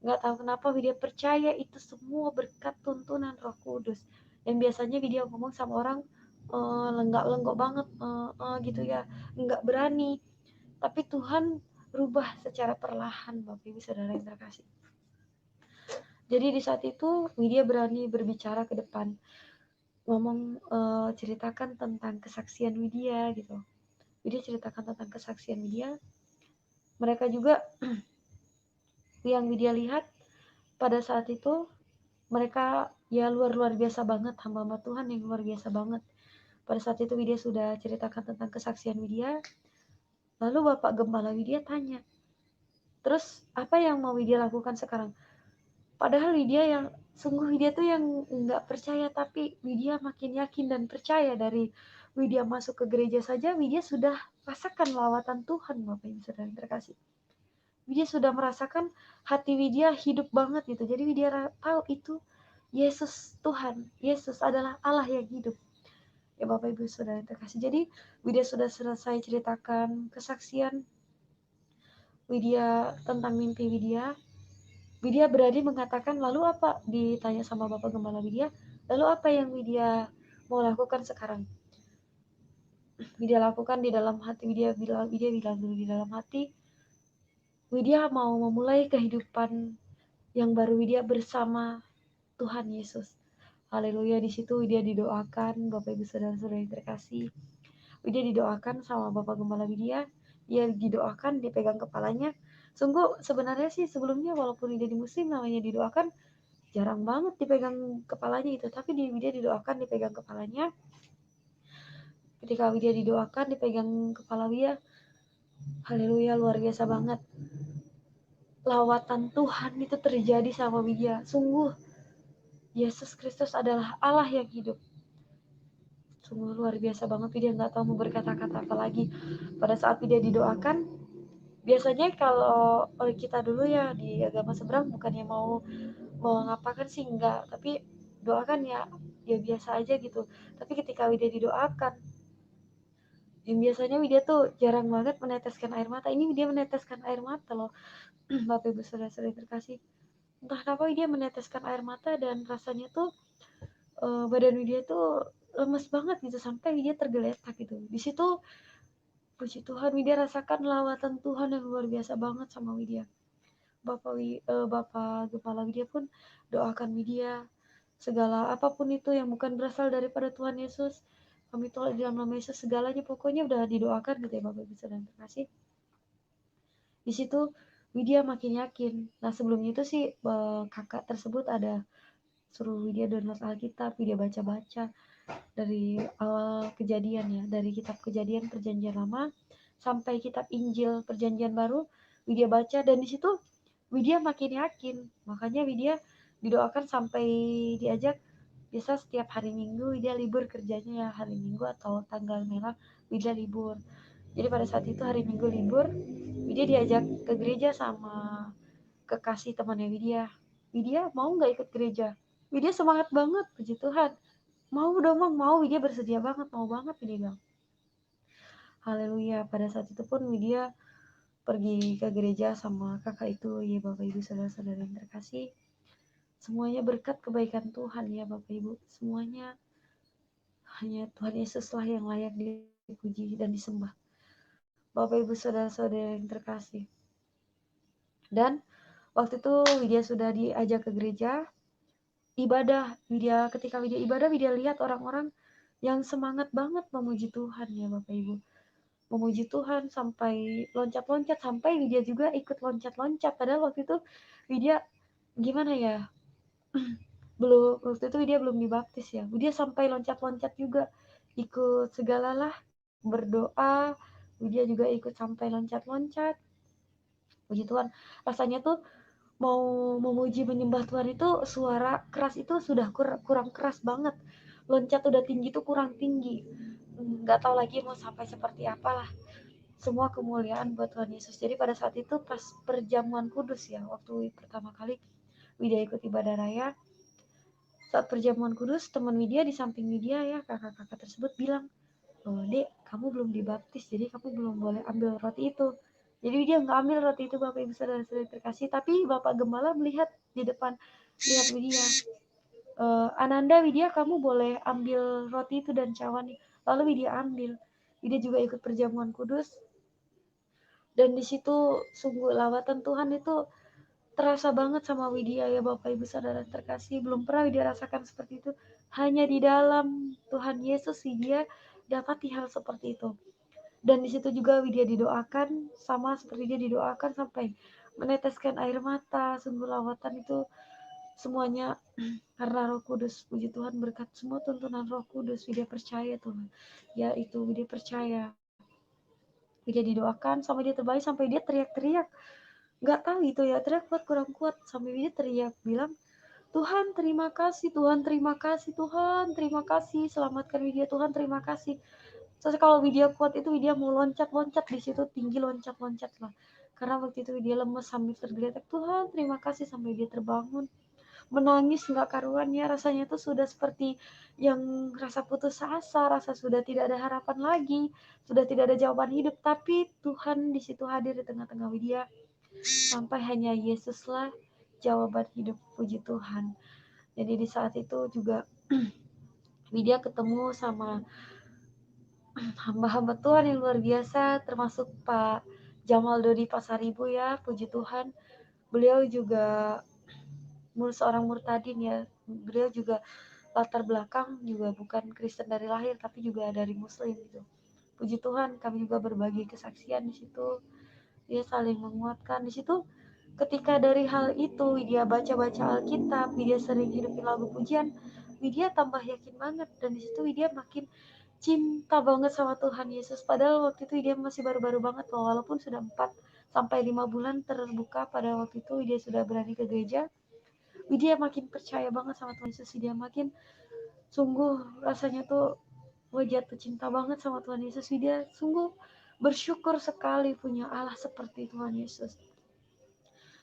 Nggak tahu kenapa Widya percaya itu semua berkat tuntunan Roh Kudus. Dan biasanya Widya ngomong sama orang lenggak-lenggok banget, gitu ya, nggak berani. Tapi Tuhan rubah secara perlahan, Bapak Ibu Saudara yang terkasih. Jadi di saat itu Widya berani berbicara ke depan, ngomong, ceritakan tentang kesaksian Widya gitu. Widya ceritakan tentang kesaksian Widya. Mereka juga yang Widya lihat pada saat itu, mereka ya luar biasa banget, hamba-hamba Tuhan yang luar biasa banget. Pada saat itu Widya sudah ceritakan tentang kesaksian Widya. Lalu Bapak Gembala Widya tanya, Terus apa yang mau Widya lakukan sekarang? Padahal Widya yang sungguh Widya tuh yang nggak percaya, tapi Widya makin yakin dan percaya. Dari Widya masuk ke gereja saja, Widya sudah rasakan lawatan Tuhan, Bapak Ibu Saudara yang terkasih. Widya sudah merasakan hati Widya hidup banget gitu. Jadi Widya tahu itu Yesus Tuhan, Yesus adalah Allah yang hidup. Ya Bapak Ibu Saudara yang terkasih. Jadi Widya sudah selesai ceritakan kesaksian Widya tentang mimpi Widya. Widya berani mengatakan, lalu apa? Ditanya sama Bapak Gembala Widya, lalu apa yang Widya mau lakukan sekarang? Widya lakukan di dalam hati. Widya bilang dulu di dalam hati, Widya mau memulai kehidupan yang baru Widya bersama Tuhan Yesus. Haleluya. Di situ Widya didoakan, Bapak Ibu Saudara-saudara yang terkasih. Widya didoakan sama Bapak Gembala Widya. Dia didoakan, dipegang kepalanya. Sungguh sebenarnya sih sebelumnya walaupun Widya di muslim namanya didoakan, jarang banget dipegang kepalanya itu. Tapi Widya didoakan, dipegang kepalanya. Ketika Widya didoakan, dipegang kepala Widya, haleluya, luar biasa banget. Lawatan Tuhan itu terjadi sama Widya. Sungguh Yesus Kristus adalah Allah yang hidup. Sungguh luar biasa banget. Widya nggak tahu mau berkata-kata apa lagi. Pada saat Widya didoakan, biasanya kalau kita dulu ya di agama seberang bukannya mau ngapakan sih, enggak, tapi doakan ya biasa aja gitu. Tapi ketika Widya didoakan, yang biasanya Widya tuh jarang banget meneteskan air mata, ini Widya meneteskan air mata loh. Bapak Ibu Saudara-saudara terkasih, entah kenapa Widya meneteskan air mata dan rasanya tuh badan Widya tuh lemes banget gitu, sampai Widya tergeletak gitu. Di situ puji Tuhan Widya rasakan lawatan Tuhan yang luar biasa banget sama Widya. Bapak Kepala Widya pun doakan Widya, segala apapun itu yang bukan berasal daripada Tuhan Yesus, kami tolak di dalam nama Yesus, segalanya pokoknya udah didoakan gitu ya Bapak Ibu Saudara terkasih. Di situ Widya makin yakin. Nah sebelumnya itu sih kakak tersebut ada suruh Widya download Alkitab, Widya baca-baca dari awal kejadian ya, dari kitab Kejadian Perjanjian Lama sampai kitab Injil Perjanjian Baru, Widya baca, dan di situ Widya makin yakin. Makanya Widya didoakan sampai diajak, biasa setiap hari Minggu Widya libur kerjanya ya, hari Minggu atau tanggal merah Widya libur. Jadi pada saat itu hari Minggu libur, Widya diajak ke gereja sama kekasih temannya Widya. Widya mau nggak ikut gereja? Widya semangat banget, puji Tuhan. Mau dong, mau. Widya bersedia banget, mau banget Widya bilang. Haleluya. Pada saat itu pun Widya pergi ke gereja sama kakak itu, ya Bapak Ibu Saudara-saudara yang terkasih. Semuanya berkat kebaikan Tuhan ya Bapak Ibu. Semuanya hanya Tuhan Yesus lah yang layak dipuji dan disembah. Bapak Ibu Saudara-saudara yang terkasih. Dan waktu itu Widya sudah diajak ke gereja, ibadah. Ketika Widya ibadah, Widya lihat orang-orang yang semangat banget memuji Tuhan ya Bapak Ibu. Memuji Tuhan sampai loncat-loncat, sampai Widya juga ikut loncat-loncat. Padahal waktu itu Widya gimana ya, waktu itu Widya belum dibaptis ya. Widya sampai loncat-loncat juga, ikut segalalah, berdoa. Widya juga ikut sampai loncat-loncat. Puji Tuhan, rasanya tuh mau memuji menyembah Tuhan itu suara keras itu sudah kurang keras banget. Loncat udah tinggi tuh kurang tinggi. Nggak tahu lagi mau sampai seperti apalah. Semua kemuliaan buat Tuhan Yesus. Jadi pada saat itu pas perjamuan kudus ya, waktu pertama kali Widya ikut ibadah raya, saat perjamuan kudus, teman Widya di samping Widya ya, kakak-kakak tersebut bilang, oh Dek, kamu belum dibaptis, jadi kamu belum boleh ambil roti itu. Jadi dia nggak ambil roti itu Bapak Ibu Saudara-saudara terkasih, tapi Bapak Gembala melihat di depan, lihat Widya, Ananda, Widya kamu boleh ambil roti itu dan cawan. Lalu Widya ambil. Widya juga ikut perjamuan kudus, dan di situ sungguh lawatan Tuhan itu terasa banget sama Widya ya Bapak Ibu Saudara terkasih. Belum pernah Widya rasakan seperti itu. Hanya di dalam Tuhan Yesus Widya dapati hal seperti itu. Dan di situ juga Widya didoakan, sama seperti dia didoakan sampai meneteskan air mata. Sungguh lawatan itu semuanya karena Roh Kudus. Puji Tuhan, berkat semua tuntunan Roh Kudus. Widya percaya Tuhan. Ya itu Widya percaya. Widya didoakan sampai dia terbaik, sampai dia teriak-teriak. nggak tahu itu ya, teriak kuat kurang kuat sampai Widya teriak bilang, Tuhan terima kasih, Tuhan terima kasih, Tuhan terima kasih, selamatkan Widya, Tuhan terima kasih. Terus kalau Widya kuat itu Widya mau loncat-loncat di situ, tinggi loncat-loncat lah. Karena waktu itu Widya lemes sambil tergeletak, Tuhan terima kasih, sampai dia terbangun. Menangis nggak karuannya, rasanya tuh sudah seperti yang rasa putus asa, rasa sudah tidak ada harapan lagi, sudah tidak ada jawaban hidup. Tapi Tuhan di situ hadir di tengah-tengah Widya, sampai hanya Yesuslah jawaban hidup, puji Tuhan. Jadi di saat itu juga Widya ketemu sama hamba-hamba Tuhan yang luar biasa, termasuk Pak Jamal Dodi Pasaribu ya, puji Tuhan. Beliau juga seorang murtadin ya, beliau juga latar belakang juga bukan Kristen dari lahir, tapi juga dari Muslim gitu. Puji Tuhan, kami juga berbagi kesaksian di situ. Dia saling menguatkan di situ. Ketika dari hal itu dia baca-baca Alkitab, dia sering hidupin lagu pujian, Widya tambah yakin banget, dan di situ Widya makin cinta banget sama Tuhan Yesus. Padahal waktu itu dia masih baru-baru banget loh, walaupun sudah 4 sampai 5 bulan terbuka pada waktu itu dia sudah berani ke gereja. Widya makin percaya banget sama Tuhan Yesus, dia makin sungguh rasanya tuh jatuh cinta banget sama Tuhan Yesus. Widya sungguh bersyukur sekali punya Allah seperti Tuhan Yesus.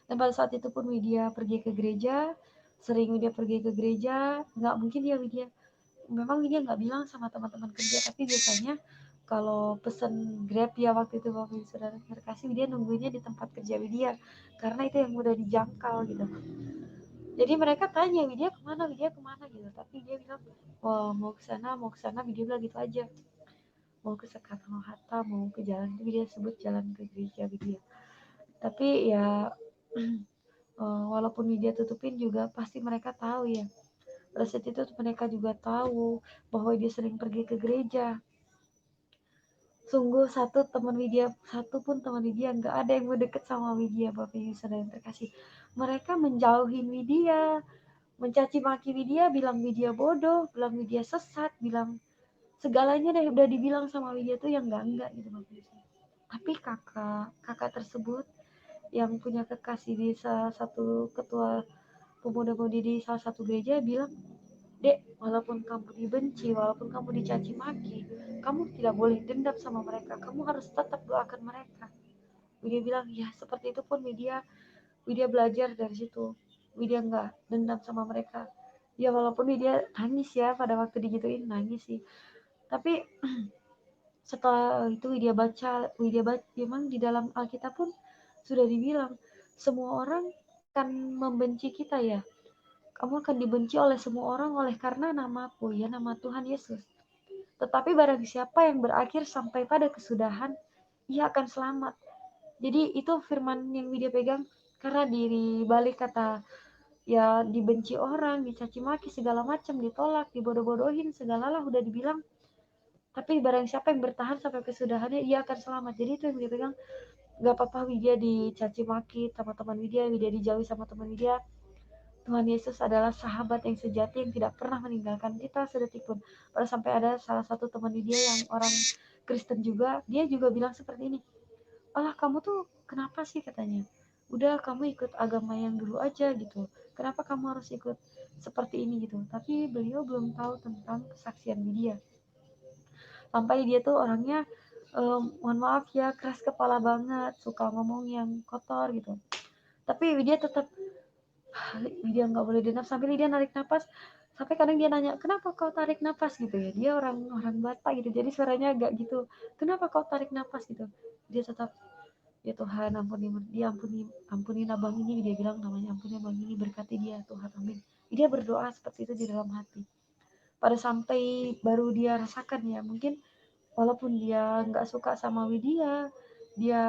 Dan pada saat itu pun Widya pergi ke gereja, sering Widya pergi ke gereja, nggak mungkin ya Widya, memang Widya nggak bilang sama teman-teman kerja, tapi biasanya kalau pesen Grab ya waktu itu Bapak Saudara terkasih, Widya nungguinnya di tempat kerja Widya, karena itu yang mudah dijangkau gitu. Jadi mereka tanya Widya kemana gitu, tapi dia bilang, oh, mau ke sana, Widya bilang gitu aja, mau ke Soekarno Hatta, mau ke jalan itu Widya sebut jalan ke gereja Widya. Tapi ya walaupun Widya tutupin juga pasti mereka tahu ya. Pada saat itu mereka juga tahu bahwa dia sering pergi ke gereja. Sungguh satu pun teman Widya nggak ada yang mau deket sama Widya, Bapak Ibu Saudara yang terkasih. Mereka menjauhin Widya, mencaci maki Widya, bilang Widya bodoh, bilang Widya sesat, bilang segalanya deh udah dibilang sama Widya tuh yang enggak gitu Bapak Ibu. Tapi kakak tersebut yang punya kekasih di salah satu ketua pemuda-pemudi di salah satu gereja bilang, Dek, walaupun kamu dibenci, walaupun kamu dicaci maki, kamu tidak boleh dendam sama mereka, kamu harus tetap doakan mereka. Widya bilang, ya seperti itu pun Widya belajar dari situ. Widya nggak dendam sama mereka. Ya walaupun Widya nangis ya pada waktu digituin, nangis sih. Tapi setelah itu Widya baca, memang di dalam Alkitab pun sudah dibilang, semua orang akan membenci kita ya. Kamu akan dibenci oleh semua orang oleh karena namaku, ya nama Tuhan Yesus. Tetapi barang siapa yang berakhir sampai pada kesudahan, ia akan selamat. Jadi itu firman yang Widya pegang, karena di balik kata ya dibenci orang, dicaci maki segala macam, ditolak, dibodoh-bodohin, segalalah udah dibilang. Tapi barang siapa yang bertahan sampai kesudahannya, ia akan selamat. Jadi itu yang Widya pegang. Gak apa-apa Widya dicaci maki sama teman Widya dijauhi sama teman Widya. Tuhan Yesus adalah sahabat yang sejati yang tidak pernah meninggalkan kita sedetik pun. Pada sampai ada salah satu teman dia yang orang Kristen juga, dia juga bilang seperti ini, Allah kamu tuh kenapa sih katanya, udah kamu ikut agama yang dulu aja gitu, kenapa kamu harus ikut seperti ini gitu. Tapi beliau belum tahu tentang kesaksian dia, sampai dia tuh orangnya mohon maaf ya keras kepala banget, suka ngomong yang kotor gitu. Tapi dia tetap Lydia nggak boleh dendam, sampai Lydia narik nafas, sampai kadang dia nanya kenapa kau tarik nafas gitu ya, dia orang Batak gitu jadi suaranya agak gitu, kenapa kau tarik nafas gitu. Dia tetap, ya Tuhan ampuni abang ini, dia bilang namanya, ampuni abang ini, berkati dia Tuhan, amin. Dia berdoa seperti itu di dalam hati. Pada sampai baru dia rasakan ya, mungkin walaupun dia nggak suka sama Widya, dia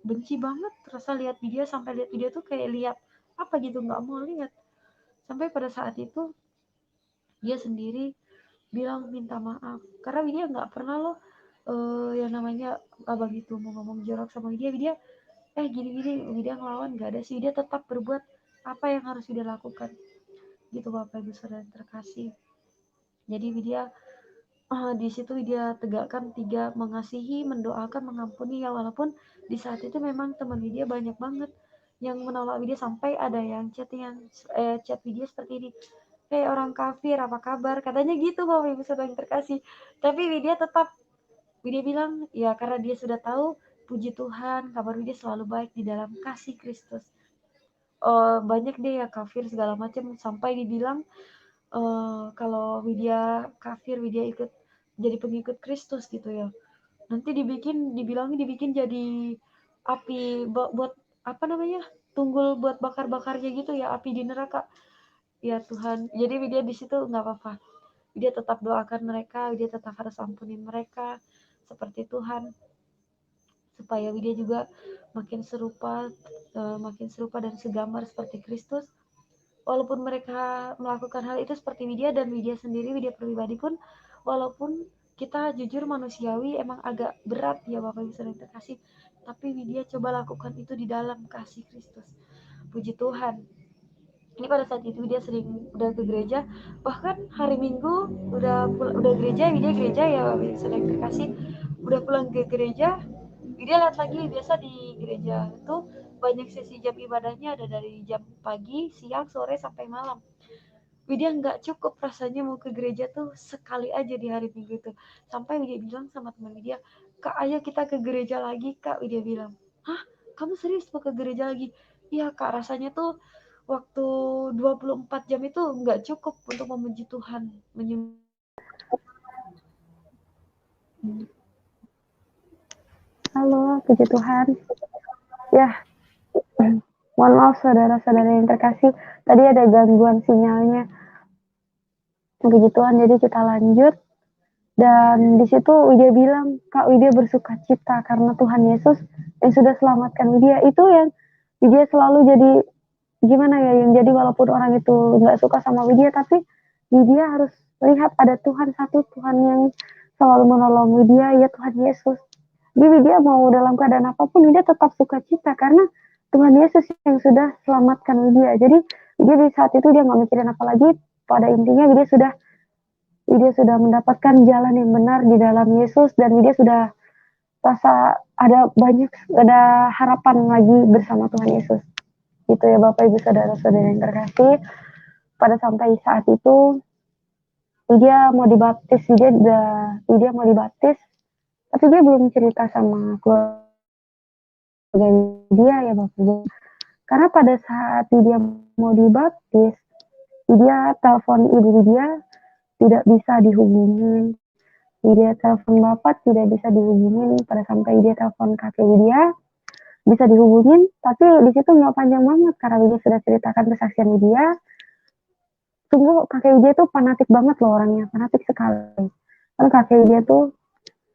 benci banget rasa lihat Widya, sampai lihat Widya tuh kayak lihat apa gitu, nggak mau lihat. Sampai pada saat itu dia sendiri bilang minta maaf, karena Widya nggak pernah loh yang namanya abang itu mau ngomong jorok sama Widya gini-gini, Widya ngelawan, nggak ada sih. Widya tetap berbuat apa yang harus Widya lakukan gitu Bapak Ibu Saudara terkasih. Jadi Widya di situ Widya tegakkan 3, mengasihi, mendoakan, mengampuni ya, walaupun di saat itu memang teman Widya banyak banget yang menolak Widya, sampai ada yang chat Widya seperti ini, "Hei orang kafir, apa kabar?" Katanya gitu Bapak Ibu Saudara yang terkasih. Tapi Widya bilang, ya karena dia sudah tahu, puji Tuhan, kabar Widya selalu baik di dalam kasih Kristus. Banyak deh yang kafir segala macam, sampai dibilang kalau Widya kafir, Widya ikut jadi pengikut Kristus gitu ya. Nanti dibilangnya dibikin jadi api buat apa namanya? Tunggul buat bakar-bakarnya gitu ya, api di neraka. Ya Tuhan. Jadi Widya di situ nggak apa-apa. Widya tetap doakan mereka, Widya tetap harus ampunin mereka seperti Tuhan, supaya Widya juga makin serupa dan segambar seperti Kristus. Walaupun mereka melakukan hal itu seperti Widya, dan Widya sendiri, Widya pribadi pun, walaupun kita jujur manusiawi emang agak berat ya Bapak Ibu Saudara terkasih, tapi Widya coba lakukan itu di dalam kasih Kristus. Puji Tuhan. Ini pada saat itu Widya udah ke gereja, bahkan hari Minggu udah gereja, Widya gereja ya Bapak Ibu Saudara terkasih, udah pulang ke gereja, Widya lihat lagi, biasa di gereja itu banyak sesi jam ibadahnya, ada dari jam pagi, siang, sore, sampai malam. Widya nggak cukup rasanya mau ke gereja tuh sekali aja di hari Minggu itu. Sampai Widya bilang sama teman Widya, "Kak, ayo kita ke gereja lagi, Kak." Widya bilang, "Hah? Kamu serius mau ke gereja lagi?" "Iya, Kak, rasanya tuh waktu 24 jam itu nggak cukup untuk memuji Tuhan." Halo, puji Tuhan. Ya, mohon maaf saudara-saudara yang terkasih, tadi ada gangguan sinyalnya. Puji Tuhan, jadi kita lanjut. Dan di situ Widya bilang, "Kak, Widya bersuka cita karena Tuhan Yesus yang sudah selamatkan Widya." Itu yang Widya selalu jadi, gimana ya, yang jadi walaupun orang itu nggak suka sama Widya, tapi Widya harus lihat ada Tuhan satu, Tuhan yang selalu menolong Widya, ya Tuhan Yesus. Jadi Widya mau dalam keadaan apapun, Widya tetap suka cita karena Tuhan Yesus yang sudah selamatkan Widya. Jadi Widya di saat itu dia nggak mikirin apa lagi. Pada intinya Widya sudah mendapatkan jalan yang benar di dalam Yesus, dan Widya sudah rasa ada harapan lagi bersama Tuhan Yesus. Gitu ya Bapak Ibu Saudara-saudara yang terkasih. Pada sampai saat itu Widya mau dibaptis, Widya mau dibaptis, tapi dia belum cerita sama keluarga dia ya Bapak Ibu. Karena pada saat Widya mau dibaptis, Widya telepon ibu Widya tidak bisa dihubungin. Widya telepon bapak tidak bisa dihubungin. Pada sampai dia telepon kakek Widya bisa dihubungin, tapi di situ nggak panjang banget karena Widya sudah ceritakan kesaksian Widya. Sungguh kakek Widya tuh fanatik banget loh orangnya, fanatik sekali. Kan kakek Widya tuh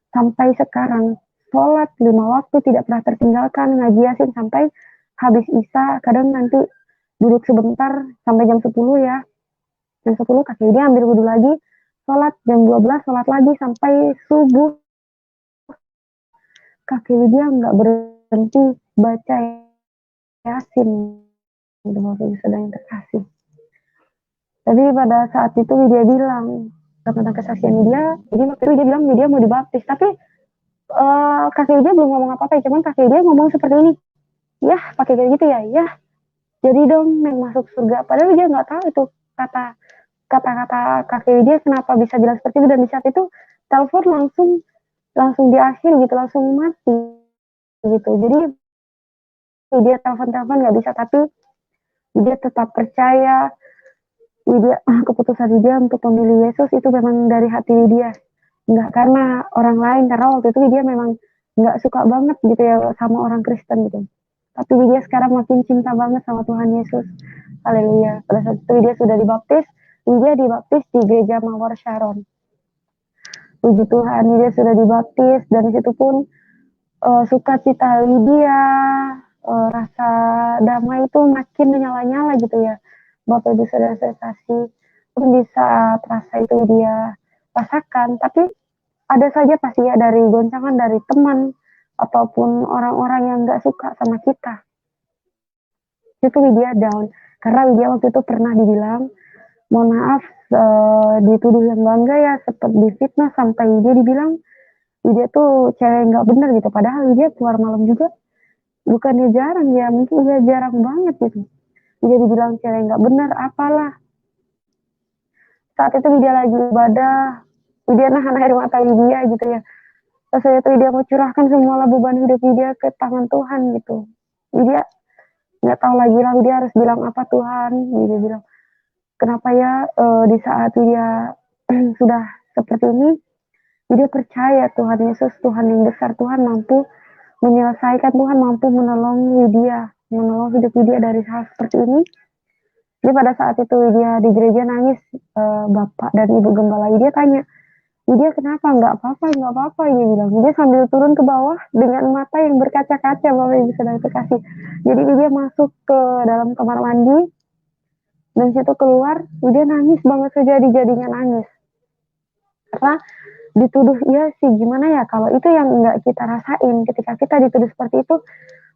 sampai sekarang sholat 5 waktu tidak pernah tertinggalkan, ngaji Yasin sampai habis Isya. Kadang nanti duduk sebentar sampai jam 10 ya. Jam 10 kakek Widya ambil wudhu lagi, sholat jam 12, sholat lagi sampai subuh. Kakek Widya nggak berhenti baca Yasin. Itu Bapak Ibu Saudara yang terkasih. Tapi pada saat itu Widya bilang tentang kesaksian Widya, jadi waktu itu Widya bilang Widya mau dibaptis, tapi kakek Widya belum ngomong apa-apa, cuman kakek Widya ngomong seperti ini, "Ya, pakai kayak gitu ya, ya, jadi dong yang masuk surga." Padahal Widya nggak tahu itu kata-kata kakek Widya kenapa bisa bilang seperti itu, dan di saat itu telepon langsung di akhir gitu, langsung mati gitu. Jadi Widya telepon nggak bisa, tapi Widya tetap percaya. Keputusan Widya untuk memilih Yesus itu memang dari hati Widya, nggak karena orang lain, karena waktu itu Widya memang nggak suka banget gitu ya sama orang Kristen gitu. Tapi Widya sekarang makin cinta banget sama Tuhan Yesus. Haleluya. Pada saat itu Widya sudah dibaptis. Widya dibaptis di gereja Mawar Sharon. Puji Tuhan, Widya sudah dibaptis, dan di situ pun sukacita Widya, rasa damai itu makin menyala-nyala gitu ya. Bapak Ibu Saudara saya kasih, pun di saat rasa itu dia rasakan, tapi ada saja pasti ya dari goncangan dari teman ataupun orang-orang yang nggak suka sama kita. Itu Widya down, karena Widya waktu itu pernah dibilang, mohon maaf, dituduh yang bangga ya, seperti difitnah, sampai Widya dibilang Widya tuh cewek nggak bener gitu. Padahal Widya keluar malam juga, bukannya jarang ya, mungkin ya jarang banget gitu. Dia dibilang cewek nggak benar, apalah. Saat itu dia lagi ibadah, dia nahan air mata dia gitu ya. Rasanya tuh dia mau curahkan semua beban hidup dia ke tangan Tuhan gitu. Dia nggak tahu lagi lah dia harus bilang apa Tuhan. Dia bilang, kenapa ya di saat dia sudah seperti ini, dia percaya Tuhan Yesus, Tuhan yang besar, Tuhan mampu menyelesaikan, Tuhan mampu menolong dia, menolong hidup dia dari hal seperti ini. Jadi pada saat itu dia di gereja nangis, bapak dan ibu gembala dia tanya, dia kenapa? Nggak apa-apa, dia bilang. Dia sambil turun ke bawah dengan mata yang berkaca-kaca, Bapak Ibu Saudara terkasih. Jadi dia masuk ke dalam kamar mandi, dan situ keluar, dia nangis banget, sejadi-jadinya nangis. Karena dituduh, ya sih gimana ya, kalau itu yang nggak kita rasain, ketika kita dituduh seperti itu,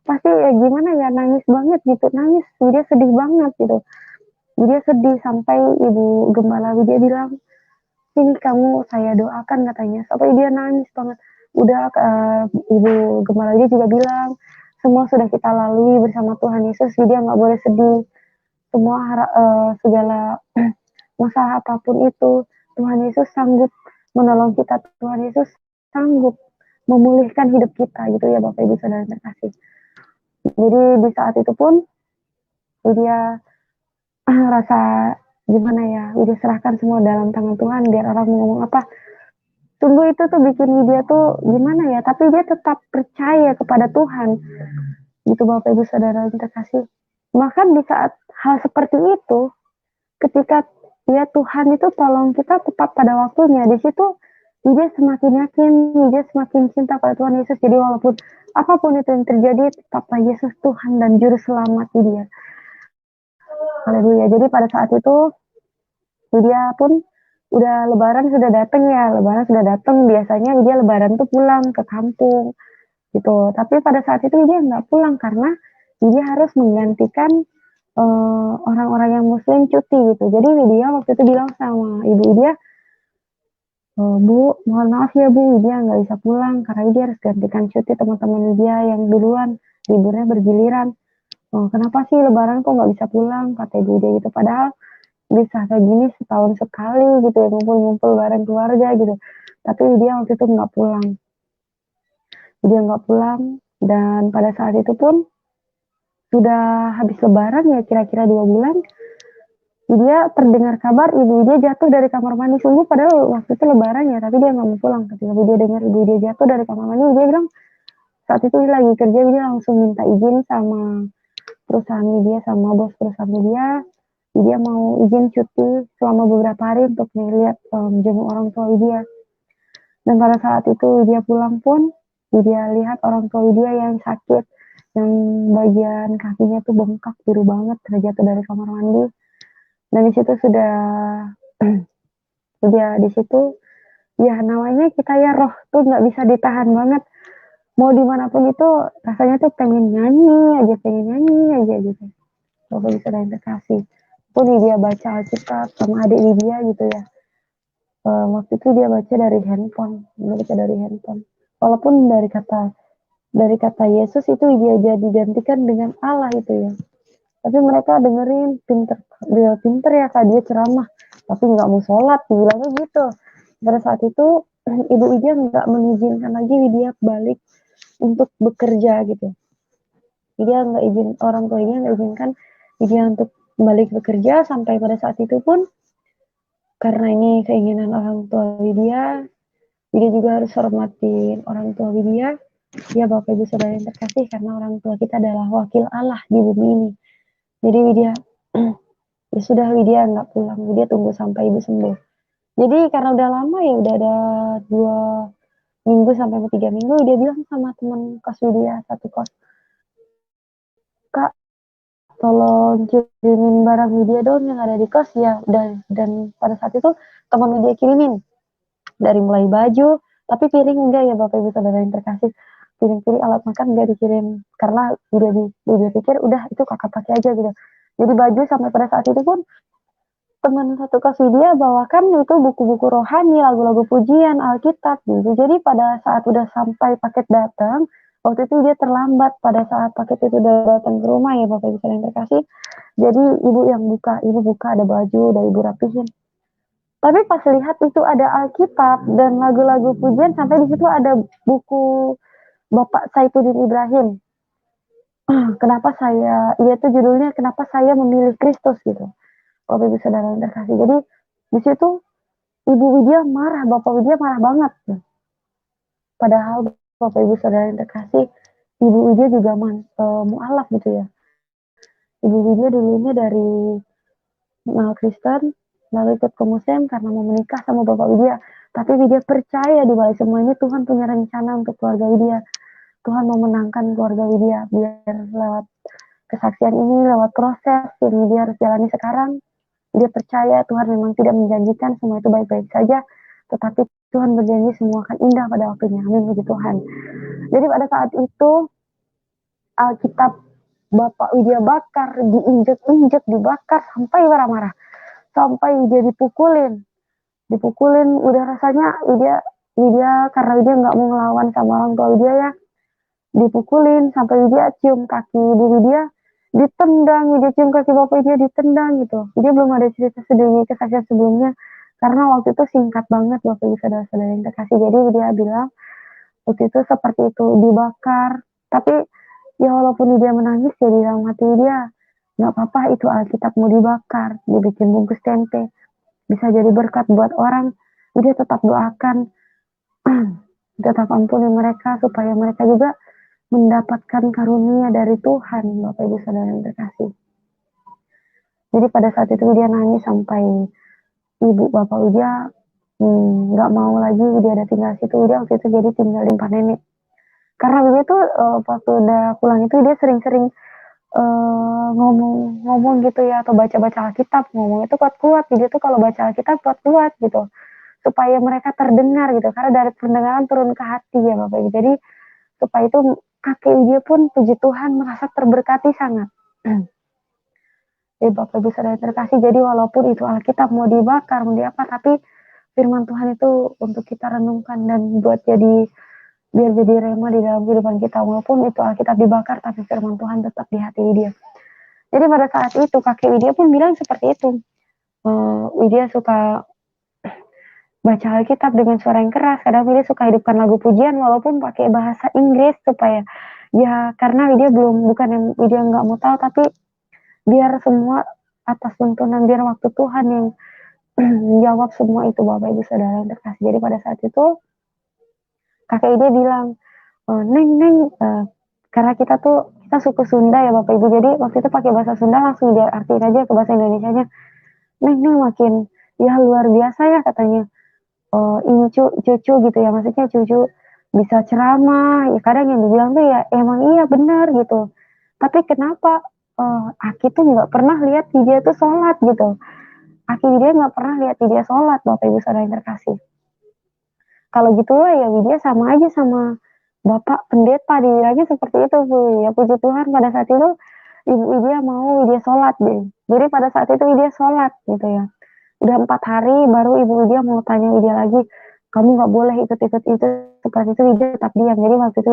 pasti ya gimana ya, nangis banget gitu, nangis, dia sedih banget gitu. Dia sedih sampai ibu gembala dia bilang, sini kamu saya doakan katanya, sampai dia nangis banget. Udah ibu gembala dia juga bilang, semua sudah kita lalui bersama Tuhan Yesus, dia nggak boleh sedih. Semua segala masalah apapun itu, Tuhan Yesus sanggup menolong kita, Tuhan Yesus sanggup memulihkan hidup kita gitu ya Bapak Ibu Saudara terkasih. Jadi di saat itu pun dia rasa gimana ya, udah serahkan semua dalam tangan Tuhan, biar orang ngomong apa. Tunggu itu tuh bikin dia tuh gimana ya, tapi dia tetap percaya kepada Tuhan. Gitu Bapak Ibu Saudara yang terkasih. Maka di saat hal seperti itu, ketika ya Tuhan itu tolong kita tepat pada waktunya, di situ dia semakin yakin, dia semakin cinta pada Tuhan Yesus. Jadi walaupun apapun itu yang terjadi, tetaplah Yesus Tuhan dan Juru Selamat dia. Haleluya. Jadi pada saat itu dia pun udah lebaran sudah datang ya, lebaran sudah datang, biasanya dia lebaran tuh pulang ke kampung gitu. Tapi pada saat itu dia nggak pulang karena dia harus menggantikan orang-orang yang muslim cuti gitu. Jadi dia waktu itu bilang sama ibu dia, Bu, mohon maaf ya Bu, dia nggak bisa pulang karena dia harus gantikan cuti teman-teman dia yang duluan, liburnya bergiliran. Kenapa sih lebaran kok nggak bisa pulang, kata ibu dia gitu. Padahal bisa kayak gini setahun sekali gitu ya, ngumpul-ngumpul bareng keluarga gitu. Tapi dia waktu itu nggak pulang. Dia nggak pulang, dan pada saat itu pun sudah habis lebaran ya, kira-kira 2 bulan, dia terdengar kabar ibu dia jatuh dari kamar mandi. Sungguh padahal waktu itu lebaran ya, tapi dia nggak mau pulang. Ketika dia dengar ibu dia jatuh dari kamar mandi, dia bilang saat itu dia lagi kerja, dia langsung minta izin sama perusahaan dia, sama bos perusahaan dia mau izin cuti selama beberapa hari untuk melihat jenguk orang tua dia. Dan pada saat itu dia pulang pun, dia lihat orang tua dia yang sakit, yang bagian kakinya tuh bengkak biru banget, terjatuh dari kamar mandi. Dan di situ sudah dia di situ ya, namanya kita ya, roh tuh nggak bisa ditahan banget. Mau dimanapun itu rasanya tuh pengen nyanyi aja gitu. Bapak bisa yang terkasih. Pun dia baca Alkitab sama adik dia gitu ya. Waktu itu dia baca dari handphone. Walaupun dari kata Yesus itu dia jadi gantikan dengan Allah itu ya. Tapi mereka dengerin, dia pinter ya Kak, dia ceramah, tapi nggak mau sholat, bilangnya gitu. Pada saat itu ibu Widya nggak mengizinkan lagi Widya balik untuk bekerja gitu. Widya nggak izin, orang tuanya nggak izinkan Widya untuk balik bekerja. Sampai pada saat itu pun, karena ini keinginan orang tua Widya juga harus hormatin orang tua Widya. Ya Bapak Ibu Saudara yang terkasih, karena orang tua kita adalah wakil Allah di bumi ini. Jadi Widya ya sudah, Widya nggak pulang, Widya tunggu sampai ibu sembuh. Jadi karena udah lama ya, udah ada 2 minggu sampai 3 minggu, dia bilang sama teman kos Widya, satu kos, Kak, tolong kirimin barang Widya dong yang ada di kos ya. Dan pada saat itu teman Widya kirimin dari mulai baju, tapi piring enggak ya Bapak Ibu Saudara yang terkasih. Piring-piring alat makan enggak dikirim, karena Widya pikir udah itu kakak pakai aja gitu. Jadi baju, sampai pada saat itu pun teman satu kelas Widya bawakan itu buku-buku rohani, lagu-lagu pujian, Alkitab gitu. Jadi pada saat udah sampai paket datang, Waktu itu dia terlambat pada saat paket itu udah datang ke rumah ya Bapak Ibu sekalian terkasih. Jadi ibu buka ada baju, udah ibu rapihin. Tapi pas lihat itu ada Alkitab dan lagu-lagu pujian sampai di situ ada buku Bapak Saifuddin Ibrahim. Dia tuh judulnya Kenapa Saya Memilih Kristus gitu. Bapak Ibu saudara yang terkasih. Jadi di situ Ibu Widya marah, Bapak Widya marah banget. Padahal Bapak Ibu saudara yang terkasih, Ibu Widya juga mualaf gitu ya. Ibu Widya dulunya dari Kristen, lalu ikut ke Muslim karena mau menikah sama Bapak Widya. Tapi Widya percaya di balik semua ini Tuhan punya rencana untuk keluarga Widya. Tuhan mau menangkan keluarga Widya biar lewat kesaksian ini, lewat proses yang Widya harus jalani sekarang. Dia percaya Tuhan memang tidak menjanjikan semua itu baik-baik saja, tetapi Tuhan berjanji semua akan indah pada waktunya. Amin, puji Tuhan. Jadi pada saat itu Alkitab Bapak Widya bakar, diinjek-injek, dibakar sampai marah-marah, sampai Widya dipukulin, udah rasanya Widya karena Widya nggak mau ngelawan sama orang tua Widya ya, dipukulin sampai Widya cium kaki ibu Widya, ditendang, Widya cium kaki Bapak Widya ditendang gitu. Widya belum ada cerita sedih kesaksian sebelumnya karena waktu itu singkat banget Bapak Ibu saudara-saudara yang terkasih. Jadi Widya bilang waktu itu seperti itu, dibakar, tapi ya walaupun Widya menangis ya di dalam hati Widya nggak apa-apa, itu Alkitab mau dibakar, dibikin bungkus tempe, bisa jadi berkat buat orang. Widya tetap doakan, tetap ampuni mereka supaya mereka juga mendapatkan karunia dari Tuhan, Bapak Ibu saudara yang terkasih. Jadi pada saat itu Widya nangis sampai ibu Bapak Widya nggak mau lagi Widya ada tinggal situ. Widya waktu itu jadi tinggal di tempat nenek. Karena Widya tuh waktu udah pulang itu dia sering-sering ngomong gitu ya, atau baca-baca Alkitab, ngomong itu kuat-kuat. Widya tuh kalau baca Alkitab kuat-kuat gitu, supaya mereka terdengar gitu, karena dari pendengaran turun ke hati ya Bapak Ibu. Jadi supaya itu kakek Widya pun puji Tuhan merasa terberkati sangat. Bapak Ibu saudara terkasih, jadi walaupun itu Alkitab mau dibakar, mau diapa, tapi firman Tuhan itu untuk kita renungkan dan biar jadi rema di dalam kehidupan kita. Walaupun itu Alkitab dibakar, tapi firman Tuhan tetap di hati Widya. Jadi pada saat itu kakek Widya pun bilang seperti itu. Widya suka baca Alkitab dengan suara yang keras. Kadang Widya suka hidupkan lagu pujian walaupun pakai bahasa Inggris supaya ya, karena Widya bukan yang Widya nggak mau tahu, tapi biar semua atas tuntunan, biar waktu Tuhan yang menjawab semua itu Bapak Ibu saudara yang terkasih. Jadi pada saat itu kakek Widya bilang, Neng, karena kita suku Sunda ya Bapak Ibu, jadi waktu itu pakai bahasa Sunda langsung dia artiin aja ke bahasa Indonesianya. Neng makin ya luar biasa ya katanya. Ini cucu gitu ya, maksudnya cucu bisa ceramah ya, kadang yang dibilang tuh ya emang iya benar gitu, tapi kenapa Aki tuh nggak pernah lihat Widya tuh sholat gitu. Aki Widya nggak pernah lihat Widya sholat, Bapak Ibu saudara yang terkasih. Kalau gitu lah ya Widya sama aja sama Bapak Pendeta, dibilangnya seperti itu Bu. Ya puji Tuhan pada saat itu Ibu Widya mau Widya sholat deh. Jadi pada saat itu Widya sholat gitu ya. Udah 4 hari baru Ibu Widya mau tanya Widya lagi, kamu nggak boleh ikut-ikut itu. Seperti itu Widya tetap diam. Jadi waktu itu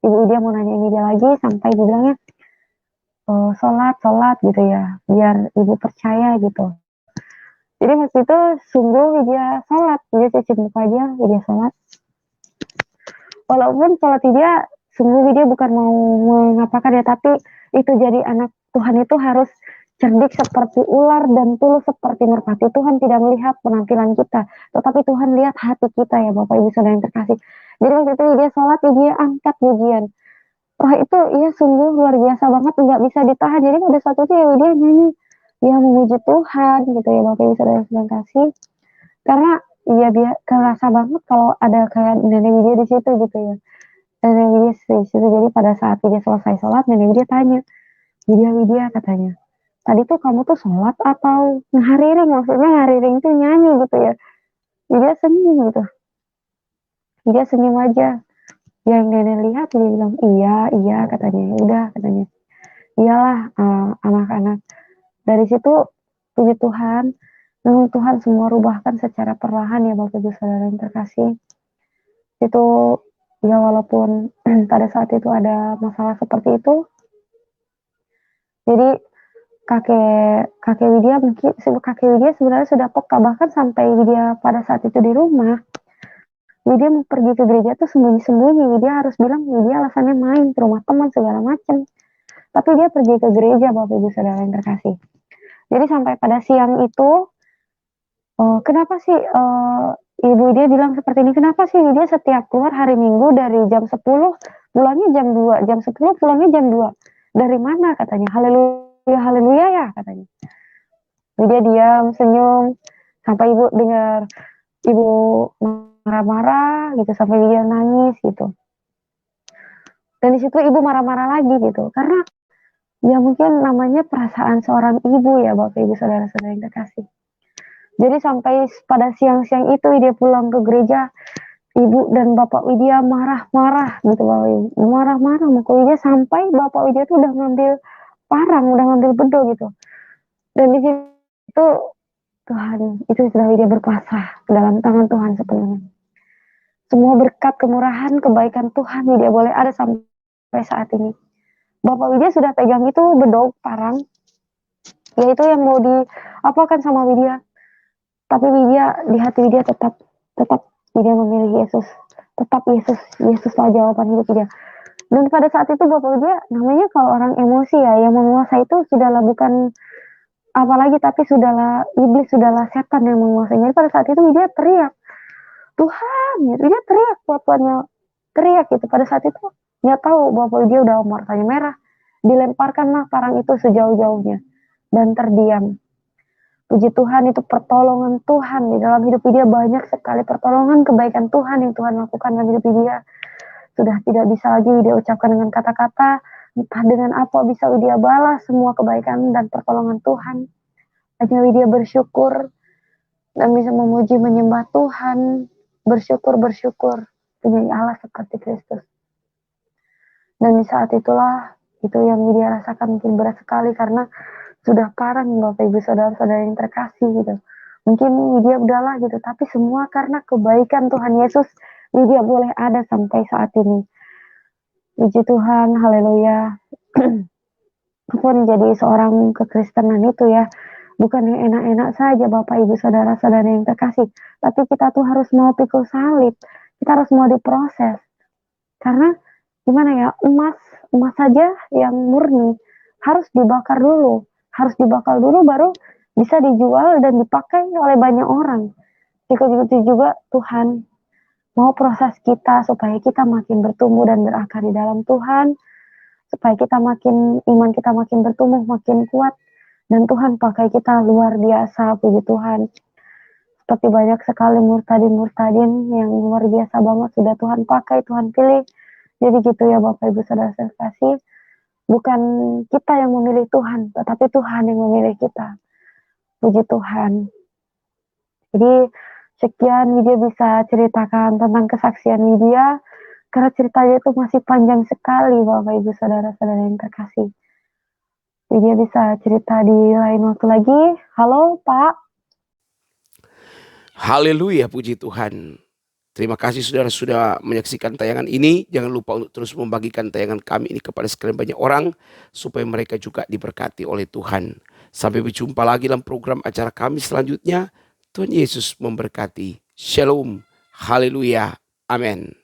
Ibu Widya mau nanya Widya lagi sampai dibilangnya sholat gitu ya, biar ibu percaya gitu. Jadi waktu itu sungguh Widya sholat, Widya cuci muka aja, Widya sholat. Walaupun sholat Widya, sungguh Widya bukan mau mengapakan ya, tapi itu jadi anak Tuhan itu harus cerdik seperti ular dan tulus seperti merpati. Tuhan tidak melihat penampilan kita, tetapi Tuhan lihat hati kita ya Bapak Ibu saudara yang terkasih. Jadi waktu itu Widya sholat, Widya angkat pujian. Wah itu iya sungguh luar biasa banget, nggak bisa ditahan. Jadi pada saat itu ya Widya nyanyi, ya memuji Tuhan gitu ya Bapak Ibu saudara yang kasih. Karena ya kerasa banget kalau ada kayak nenek Widya di situ gitu ya. Nenek Widya di situ. Jadi pada saat Widya selesai sholat, nenek Widya tanya, Widya katanya, tadi tuh kamu tuh sholat atau ngahariring? Maksudnya ngahariring tuh nyanyi gitu ya. Widya senyum gitu. Widya senyum aja. Yang nenek lihat dia bilang iya katanya. Udah katanya, iyalah anak-anak. Dari situ puji Tuhan, memang Tuhan semua rubahkan secara perlahan ya Bapak Ibu saudara yang terkasih. Itu Ya walaupun pada saat itu ada masalah seperti itu, jadi kakek Widya sebenarnya sudah peka, bahkan sampai Widya pada saat itu di rumah, Widya mau pergi ke gereja tuh sembunyi-sembunyi. Widya harus bilang Widya alasannya main ke rumah teman segala macam. Tapi dia pergi ke gereja, Bapak Ibu Saudara yang terkasih. Jadi sampai pada siang itu, kenapa sih Ibu Widya bilang seperti ini? Kenapa sih Widya setiap keluar hari Minggu dari jam 10, pulangnya jam 2, jam 10 pulangnya jam 2. Dari mana katanya? Haleluya, haleluya ya katanya. Widya diam, senyum, sampai Ibu dengar Ibu marah-marah gitu, sampai Widya nangis gitu. Dan di situ Ibu marah-marah lagi gitu, karena ya mungkin namanya perasaan seorang ibu ya Bapak Ibu Saudara-saudara yang terkasih. Jadi sampai pada siang-siang itu Widya pulang ke gereja, Ibu dan Bapak Widya marah-marah gitu Bapak Ibu. Marah-marah sama Widya sampai Bapak Widya tuh udah ngambil parang, udah ngambil bedo gitu. Dan di situ Tuhan, itu sudah Widya berpasrah ke dalam tangan Tuhan sepenuhnya. Semua berkat, kemurahan, kebaikan Tuhan Widya boleh ada sampai saat ini. Bapak Widya sudah pegang itu bedog parang, yaitu yang mau diapakan sama Widya. Tapi Widya, di hati Widya tetap Widya memilih Yesus. Tetap Yesuslah jawaban hidup Widya. Dan pada saat itu Bapak Widya, namanya kalau orang emosi ya, yang menguasai itu sudahlah bukan apalagi, tapi sudahlah iblis, sudahlah setan yang menguasai. Jadi pada saat itu Widya teriak, Tuhan, gitu. Widya teriak, kuat-kuatnya teriak gitu. Pada saat itu dia tahu Bapak Widya udah matanya merah, dilemparkanlah parang itu sejauh-jauhnya dan terdiam. Puji Tuhan, itu pertolongan Tuhan di dalam hidup Widya, banyak sekali pertolongan kebaikan Tuhan yang Tuhan lakukan dalam hidup Widya. Sudah tidak bisa lagi Widya ucapkan dengan kata-kata, entah dengan apa bisa Widya balas semua kebaikan dan pertolongan Tuhan. Hanya Widya bersyukur dan bisa memuji menyembah Tuhan, bersyukur punya Allah seperti Kristus. Dan di saat itulah, itu yang Widya rasakan mungkin berat sekali karena sudah parang Bapak Ibu Saudara-saudara yang terkasih gitu. Mungkin Widya udahlah gitu, tapi semua karena kebaikan Tuhan Yesus, Widya boleh ada sampai saat ini. Puji Tuhan, haleluya. Pun jadi seorang kekristenan itu ya, bukan yang enak-enak saja Bapak Ibu Saudara-saudara yang terkasih, tapi kita tuh harus mau pikul salib, kita harus mau diproses. Karena gimana ya, emas saja yang murni harus dibakar dulu baru bisa dijual dan dipakai oleh banyak orang. Begitu juga Tuhan mau proses kita supaya kita makin bertumbuh dan berakar di dalam Tuhan, supaya iman kita makin bertumbuh, makin kuat, dan Tuhan pakai kita luar biasa, puji Tuhan. Seperti banyak sekali murtadin yang luar biasa banget sudah Tuhan pakai, Tuhan pilih. Jadi gitu ya Bapak Ibu Saudara sekasih. Bukan kita yang memilih Tuhan, tetapi Tuhan yang memilih kita. Puji Tuhan. Jadi sekian Widya bisa ceritakan tentang kesaksian Widya, karena ceritanya itu masih panjang sekali Bapak Ibu Saudara-saudara yang terkasih. Widya bisa cerita di lain waktu lagi. Halo Pak. Haleluya, puji Tuhan. Terima kasih saudara sudah menyaksikan tayangan ini. Jangan lupa untuk terus membagikan tayangan kami ini kepada sekalian banyak orang, supaya mereka juga diberkati oleh Tuhan. Sampai berjumpa lagi dalam program acara kami selanjutnya. Tuhan Yesus memberkati. Shalom. Haleluya. Amin.